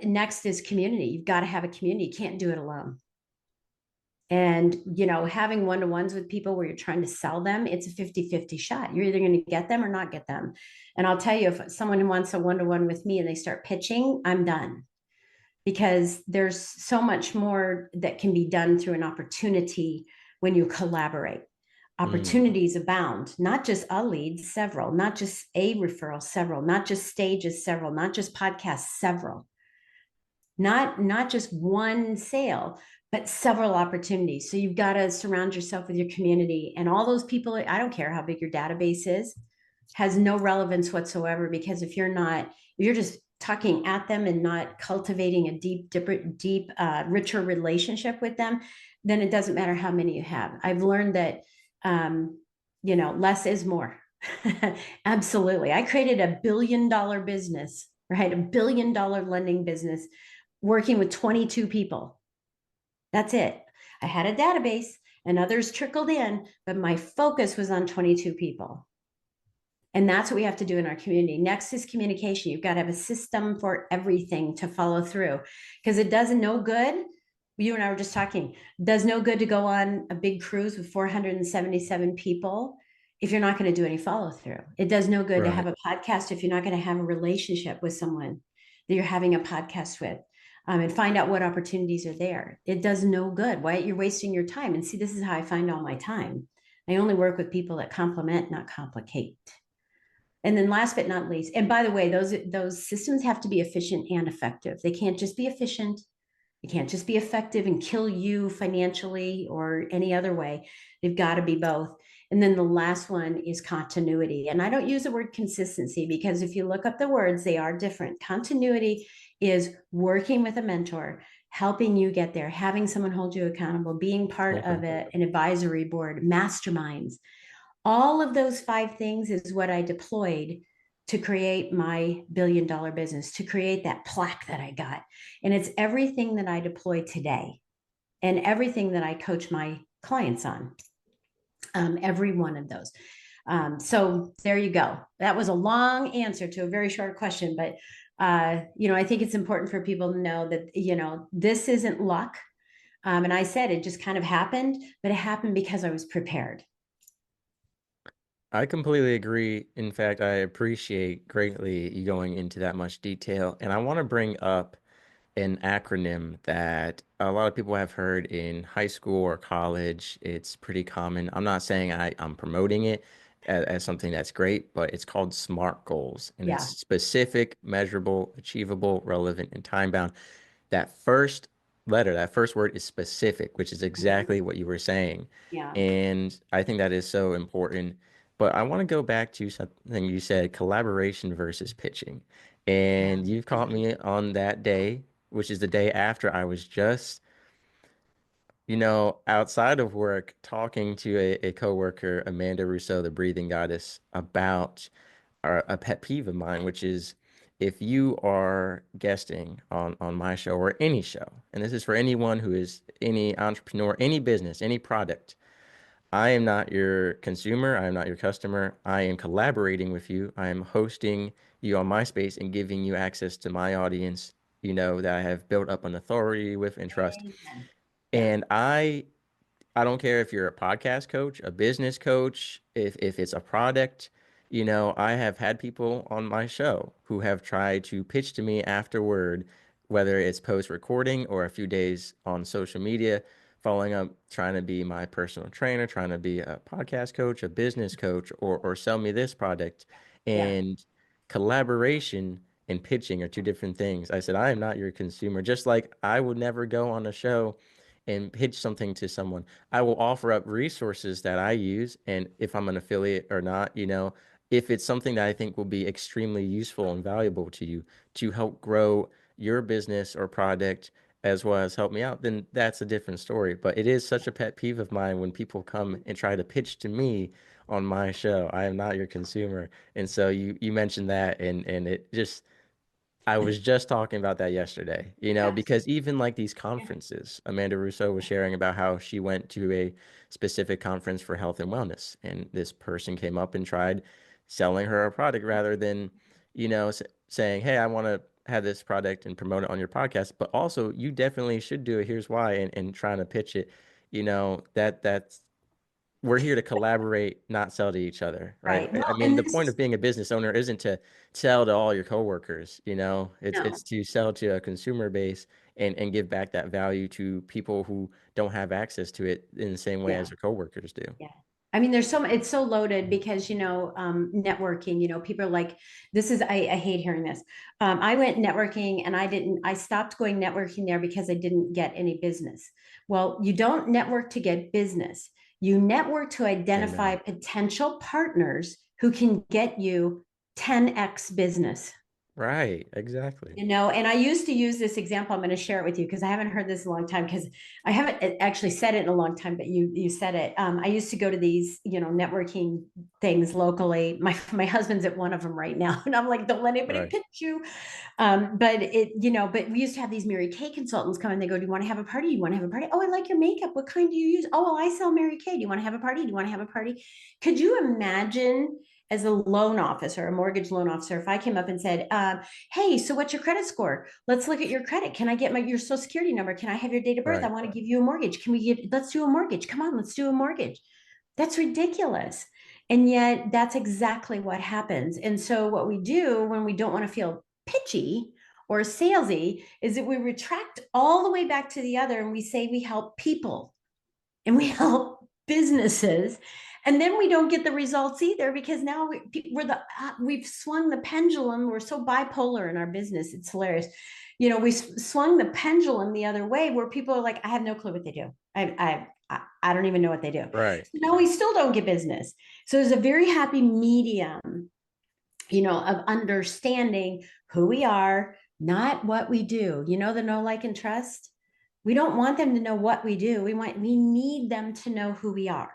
next is community. You've got to have a community. You can't do it alone. And having one-to-ones with people where you're trying to sell them, it's a 50-50 shot. You're either going to get them or not get them. And I'll tell you, if someone who wants a one-to-one with me and they start pitching, I'm done, because there's so much more that can be done through an opportunity when you collaborate. Mm. Opportunities abound, not just a lead, several, not just a referral, several, not just stages, several, not just podcasts, several, not just one sale, but several opportunities. So you've got to surround yourself with your community, and all those people. I don't care how big your database is, has no relevance whatsoever, because if you're just talking at them and not cultivating a deep, richer relationship with them, then it doesn't matter how many you have. I've learned that, less is more. Absolutely. I created $1 billion business, right? $1 billion lending business, working with 22 people. That's it. I had a database and others trickled in, but my focus was on 22 people. And that's what we have to do in our community. Next is communication. You've got to have a system for everything to follow through, because it does no good. You and I were just talking, does no good to go on a big cruise with 477 people if you're not going to do any follow through. It does no good to have Right. a podcast if you're not going to have a relationship with someone that you're having a podcast with, and find out what opportunities are there. It does no good. Why you're wasting your time? And see, this is how I find all my time. I only work with people that complement, not complicate. And then last but not least, and by the way, those systems have to be efficient and effective. They can't just be efficient. It can't just be effective and kill you financially or any other way. They've got to be both. And then the last one is continuity. And I don't use the word consistency because if you look up the words, they are different. Continuity is working with a mentor, helping you get there, having someone hold you accountable, being part Okay. of an advisory board, masterminds. All of those five things is what I deployed to create my $1 billion business, to create that plaque that I got. And it's everything that I deploy today and everything that I coach my clients on, every one of those. So there you go. That was a long answer to a very short question, but I think it's important for people to know that, this isn't luck. And I said it just kind of happened, but it happened because I was prepared. I completely agree. In fact, I appreciate greatly you going into that much detail. And I want to bring up an acronym that a lot of people have heard in high school or college. It's pretty common. I'm not saying I'm promoting it as something that's great, but it's called SMART goals. And it's Yeah. specific, measurable, achievable, relevant, and time bound. That first letter, that first word is specific, which is Mhm. exactly what you were saying. Yeah. And I think that is so important. But I want to go back to something you said, collaboration versus pitching. Yeah. And you've caught me on that day, which is the day after I was just, outside of work, talking to a coworker, Amanda Rousseau, the breathing goddess, about a pet peeve of mine, which is if you are guesting on my show or any show, and this is for anyone who is any entrepreneur, any business, any product, I am not your consumer. I am not your customer. I am collaborating with you. I am hosting you on my space and giving you access to my audience, that I have built up an authority with and trust. Amen. Yeah. And I don't care if you're a podcast coach, a business coach, if it's a product. I have had people on my show who have tried to pitch to me afterward, whether it's post recording or a few days on social media, following up, trying to be my personal trainer, trying to be a podcast coach, a business coach, or sell me this product. Yeah. And collaboration and pitching are two different things. I said, I am not your consumer. Just like I would never go on a show and pitch something to someone. I will offer up resources that I use, and if I'm an affiliate or not, if it's something that I think will be extremely useful and valuable to you to help grow your business or product as well as help me out, then that's a different story. But it is such a pet peeve of mine when people come and try to pitch to me on my show. I am not your consumer. And so you mentioned that and it just I was just talking about that yesterday, because Absolutely. even like these Yeah. conferences, Amanda Russo was sharing about how she went to a specific conference for health and wellness, and this person came up and tried selling her a product rather than, saying, "Hey, I want to have this product and promote it on your podcast, but also you definitely should do it. Here's why," and trying to pitch it, that's we're here to collaborate, not sell to each other, right? Right. Well, I mean, and the this point of is being a business owner isn't to sell to all your coworkers, no. it's to sell to a consumer base and give back that value to people who don't have access to it in the same way as Yeah. their coworkers do. Yeah. I mean, it's so loaded because, networking, people are like, I hate hearing this. I went networking and I stopped going networking there because I didn't get any business. Well, you don't network to get business. You network to identify Amen. potential partners who can get you 10x business. Right, exactly. And I used to use this example. I'm going to share it with you because I haven't heard this in a long time because I haven't actually said it in a long time, but you said it. I used to go to these, networking things locally. My husband's at one of them right now. And I'm like, don't let anybody Right, pitch you. But we used to have these Mary Kay consultants come and they go, do you want to have a party? Do you want to have a party? Oh, I like your makeup. What kind do you use? Oh, well, I sell Mary Kay. Do you want to have a party? Do you want to have a party? Could you imagine as a loan officer, a mortgage loan officer, if I came up and said, hey, so what's your credit score? Let's look at your credit. Can I get your social security number? Can I have your date of birth? I right. want to give you a mortgage. Let's do a mortgage. Come on, let's do a mortgage. That's ridiculous. And yet that's exactly what happens. And so what we do when we don't want to feel pitchy or salesy is that we retract all the way back to the other and we say we help people and we help businesses, and then we don't get the results either because now we've swung the pendulum. We're so bipolar in our business, it's hilarious. We swung the pendulum the other way where people are like, I have no clue what they do. I don't even know what they do. Right. So now we still don't get business. So there's a very happy medium, of understanding who we are, not what we do. The know, like, and trust. We don't want them to know what we do. We need them to know who we are.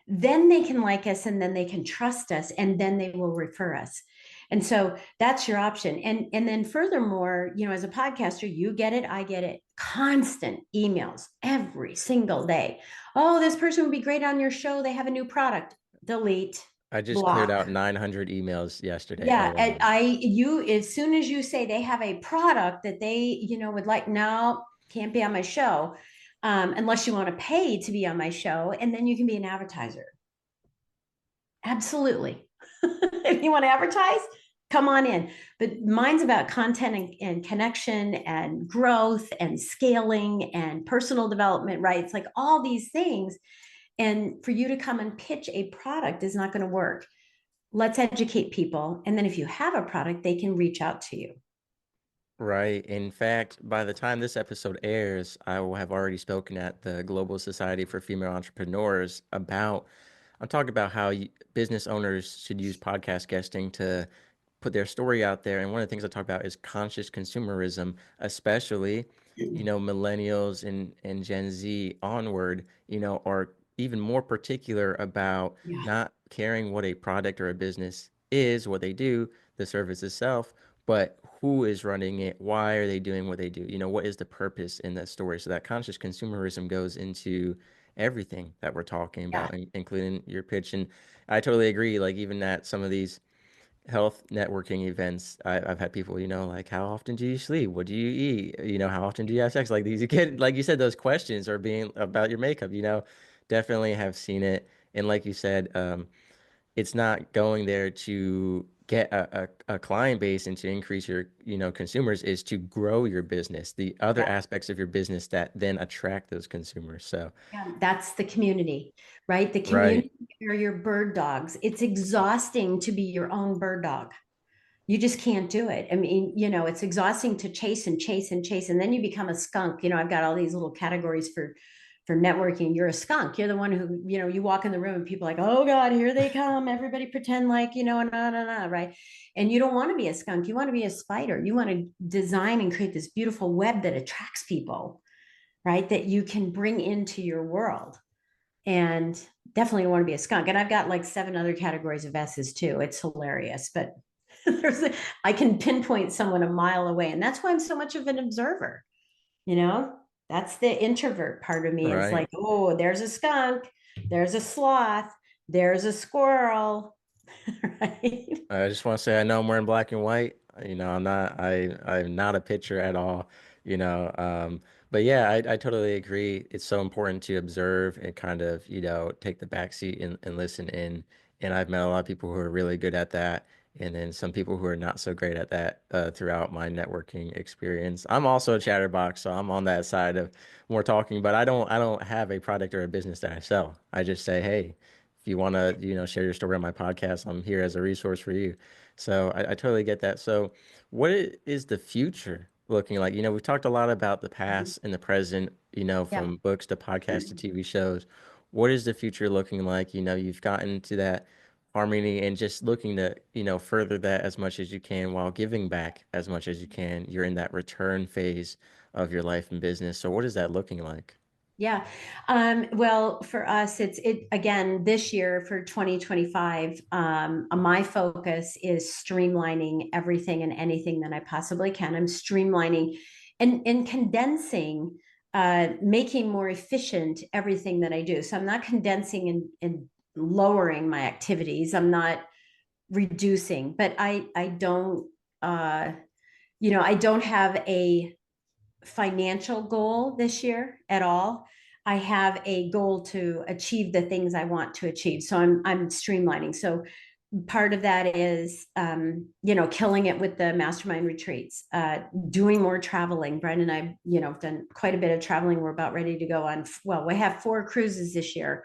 Then they can like us, and then they can trust us, and then they will refer us. And so that's your option. And then furthermore, as a podcaster, you get it, I get it. Constant emails every single day. Oh, this person would be great on your show. They have a new product. Delete, I just cleared block. out 900 emails yesterday Yeah, and alone. as soon as you say they have a product that they, would like, no, can't be on my show, unless you want to pay to be on my show, and then you can be an advertiser. Absolutely. If you want to advertise, come on in. But mine's about content and connection and growth and scaling and personal development, right? It's like all these things. And for you to come and pitch a product is not going to work. Let's educate people. And then if you have a product, they can reach out to you. Right. In fact, by the time this episode airs, I will have already spoken at the Global Society for Female Entrepreneurs about, I'm talking about how business owners should use podcast guesting to put their story out there. And one of the things I talk about is conscious consumerism, especially, millennials and Gen Z onward, are even more particular about Yeah. not caring what a product or a business is, what they do, the service itself, but who is running it? Why are they doing what they do? What is the purpose in that story? So that conscious consumerism goes into everything that we're talking Yeah. about, including your pitch. And I totally agree. Like even at some of these health networking events, I've had people, like how often do you sleep? What do you eat? How often do you have sex? Like these, you get, like you said, those questions are being about your makeup, definitely have seen it. And like you said, it's not going there to get a client base and to increase your, consumers, is to grow your business, the other Yeah. aspects of your business that then attract those consumers. So, Yeah, that's the community, right? The right, community are your bird dogs. It's exhausting to be your own bird dog. You just can't do it. I mean, it's exhausting to chase and chase and chase, and then you become a skunk. I've got all these little categories for networking. You're a skunk. You're the one who, you walk in the room and people are like, oh God, here they come. Everybody pretend like, right? And you don't want to be a skunk. You want to be a spider. You want to design and create this beautiful web that attracts people, right? That you can bring into your world. And definitely don't want to be a skunk. And I've got like 7 other categories of S's too. It's hilarious, but I can pinpoint someone a mile away. And that's why I'm so much of an observer. You know, that's the introvert part of me, is right. like, oh, there's a skunk, there's a sloth, there's a squirrel. Right. I just want to say I know I'm wearing black and white. I'm not a pitcher at all, you know. But yeah, I totally agree. It's so important to observe and kind of, take the back seat and listen in. And I've met a lot of people who are really good at that. And then some people who are not so great at that throughout my networking experience. I'm also a chatterbox, so I'm on that side of more talking, but I don't have a product or a business that I sell. I just say, hey, if you want to, share your story on my podcast, I'm here as a resource for you. So I totally get that. So what is the future looking like? We've talked a lot about the past and the present, Yeah. from books to podcasts to TV shows. What is the future looking like? You've gotten to that harmony and just looking to, further that as much as you can while giving back as much as you can. You're in that return phase of your life and business. So what is that looking like? Yeah. Well, for us, it again this year for 2025. My focus is streamlining everything and anything that I possibly can. I'm streamlining and condensing, making more efficient everything that I do. So I'm not condensing and lowering my activities. I'm not reducing, but I don't, I don't have a financial goal this year at all. I have a goal to achieve the things I want to achieve. So I'm streamlining. So part of that is killing it with the mastermind retreats, doing more traveling. Brian and I have done quite a bit of traveling. We're about ready to go on, well, we have 4 cruises this year.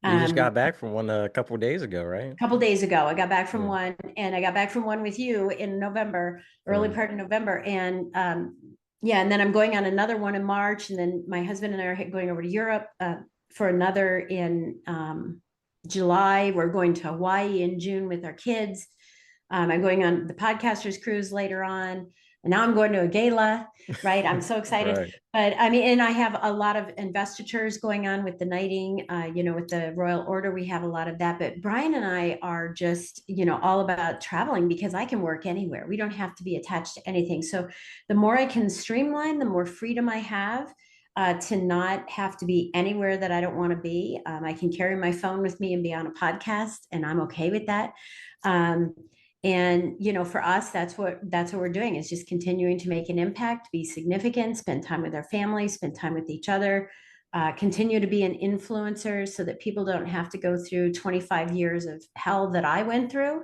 You just got um, back from one a couple days ago, right? a couple days ago I got back from Yeah. one, and I got back from one with you in November, early Yeah. part of November. And yeah, and then I'm going on another one in March, and then my husband and I are going over to Europe for another in July. We're going to Hawaii in June with our kids. I'm going on the podcasters cruise later on. And now I'm going to a gala, right? I'm so excited. Right. But I mean, and I have a lot of investitures going on with the knighting, with the Royal Order. We have a lot of that. But Brian and I are just, all about traveling because I can work anywhere. We don't have to be attached to anything. So the more I can streamline, the more freedom I have. To not have to be anywhere that I don't want to be. I can carry my phone with me and be on a podcast, and I'm okay with that. Um, and for us, that's what we're doing, is just continuing to make an impact, be significant, spend time with our family, spend time with each other, continue to be an influencer so that people don't have to go through 25 years of hell that I went through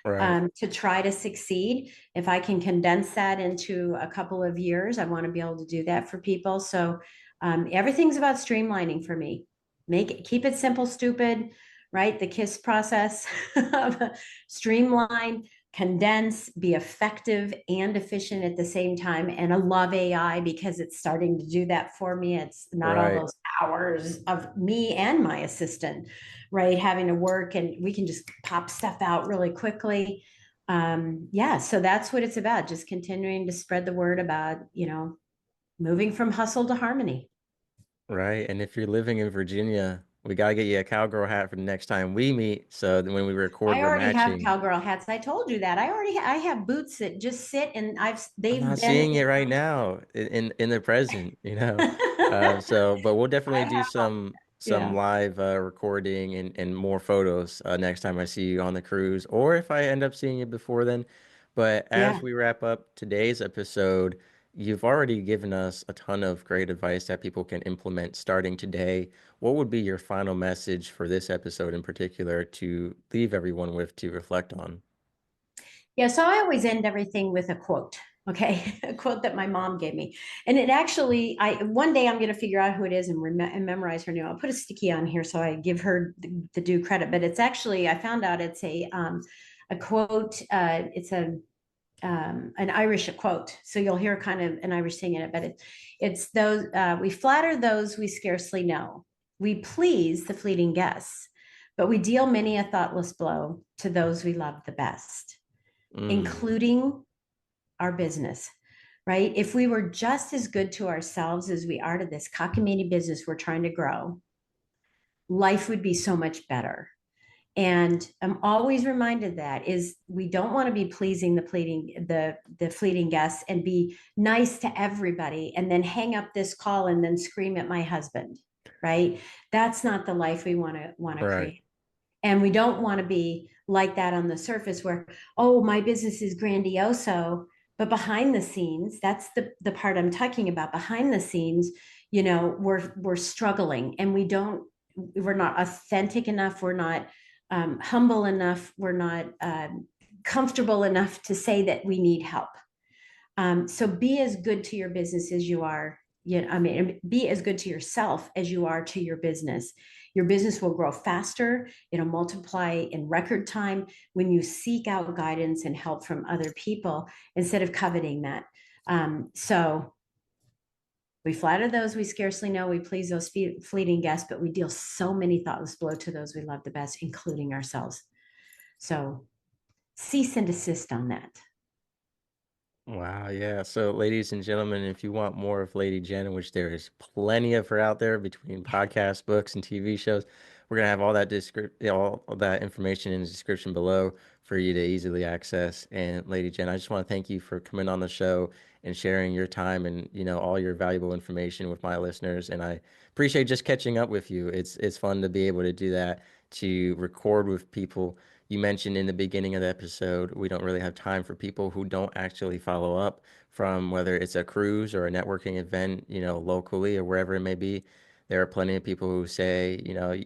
Right. to try to succeed. If I can condense that into a couple of years, I want to be able to do that for people. So everything's about streamlining for me. Keep it simple, stupid, right? The KISS process. Streamline, condense, be effective and efficient at the same time. And I love AI because it's starting to do that for me. It's not all Right. those hours of me and my assistant, right, having to work, and we can just pop stuff out really quickly. Yeah, so that's what it's about, just continuing to spread the word about, moving from hustle to harmony. Right. And if you're living in Virginia, we gotta get you a cowgirl hat for the next time we meet. So then when we record, I we're already have matching. cowgirl hats. I told you that. I have boots that just sit, and I'm they've not been seeing it right now in the present, you know. So but we'll I definitely do have, some yeah, live recording and more photos next time I see you on the cruise, or if I end up seeing you before then. But as yeah. we wrap up today's episode, you've already given us a ton of great advice that people can implement starting today. What would be your final message for this episode in particular to leave everyone with to reflect on? Yeah, so I always end everything with a quote. Okay, a quote that my mom gave me, and it actually, I one day I'm going to figure out who it is and, and memorize her name. I'll put a sticky on here so I give her the due credit. But it's actually, I found out it's a quote. It's an Irish quote, so you'll hear kind of an Irish thing in it. But it's those we flatter those we scarcely know, we please the fleeting guests, but we deal many a thoughtless blow to those we love the best, Mm, including our business, right? If we were just as good to ourselves as we are to this cockamamie business we're trying to grow, life would be so much better. And I'm always reminded that is we don't want to be pleasing the fleeting guests and be nice to everybody and then hang up this call and then scream at my husband, right? That's not the life we want to right. create. And we don't want to be like that on the surface where, oh, my business is grandioso, but behind the scenes, that's the part I'm talking about. Behind the scenes, we're struggling, and we're not authentic enough. We're not humble enough. We're not comfortable enough to say that we need help. So be as good to your business as you are. I mean, be as good to yourself as you are to your business. Your business will grow faster. It'll multiply in record time when you seek out guidance and help from other people instead of coveting that. So we flatter those we scarcely know. We please those fleeting guests, but we deal so many thoughtless blow to those we love the best, including ourselves. So cease and desist on that. Wow, yeah. So, ladies and gentlemen, if you want more of Lady Jen, which there is plenty of her out there between podcasts, books, and TV shows, we're gonna have all that information in the description below for you to easily access. And Lady Jen, I just want to thank you for coming on the show and sharing your time and all your valuable information with my listeners. And I appreciate just catching up with you. It's fun to be able to do that, to record with people. You mentioned in the beginning of the episode, we don't really have time for people who don't actually follow up from whether it's a cruise or a networking event, locally or wherever it may be. there are plenty of people who say,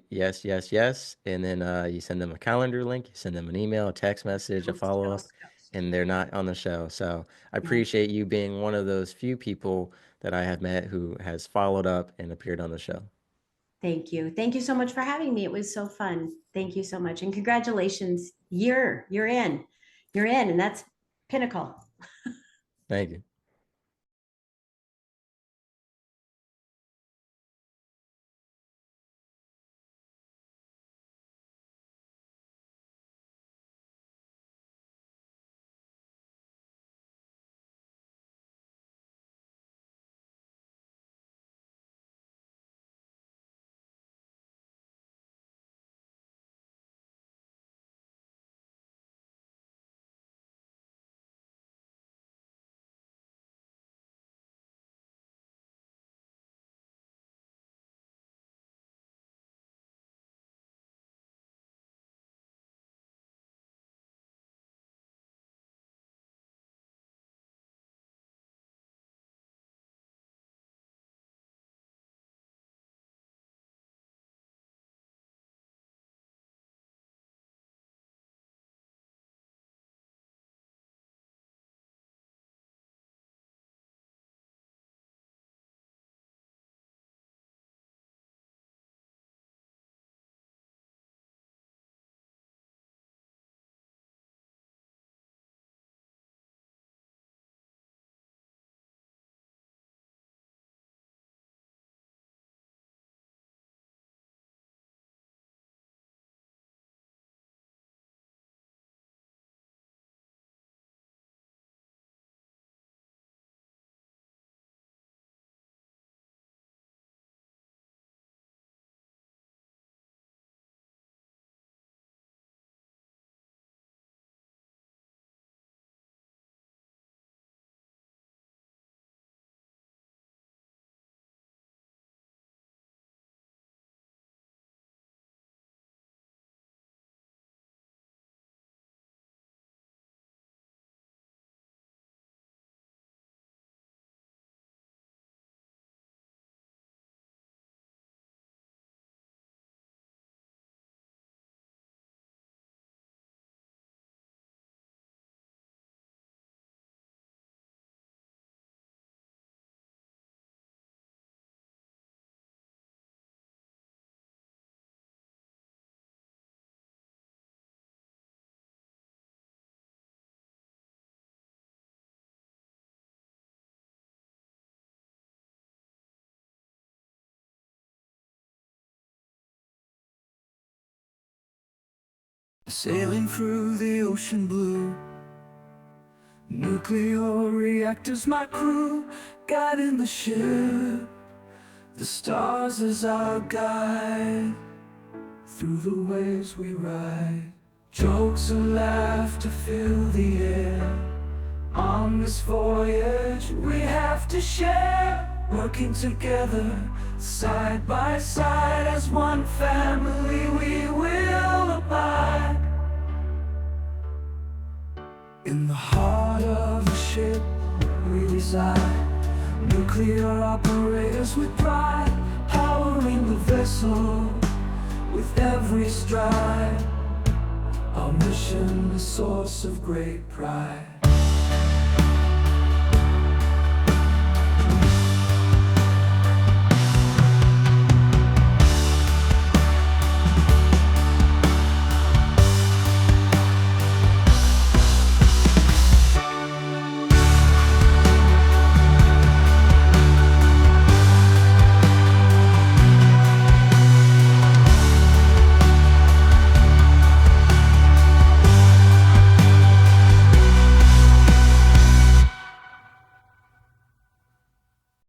yes, yes, yes, and then you send them a calendar link, you send them an email, a text message, a Ghost, follow up, ghost, ghost. and they're not on the show. So I Yeah. appreciate you being one of those few people that I have met who has followed up and appeared on the show. Thank you. Thank you so much for having me. It was so fun. Thank you so much. And congratulations. You're in. You're in, and that's pinnacle. Thank you. Sailing through the ocean blue, nuclear reactors my crew, guiding the ship, the stars as our guide. Through the waves we ride, jokes and laughter fill the air. On this voyage we have to share, working together, side by side. As one family we will abide. In the heart of a ship we reside, nuclear operators with pride, powering the vessel with every stride. Our mission, a source of great pride.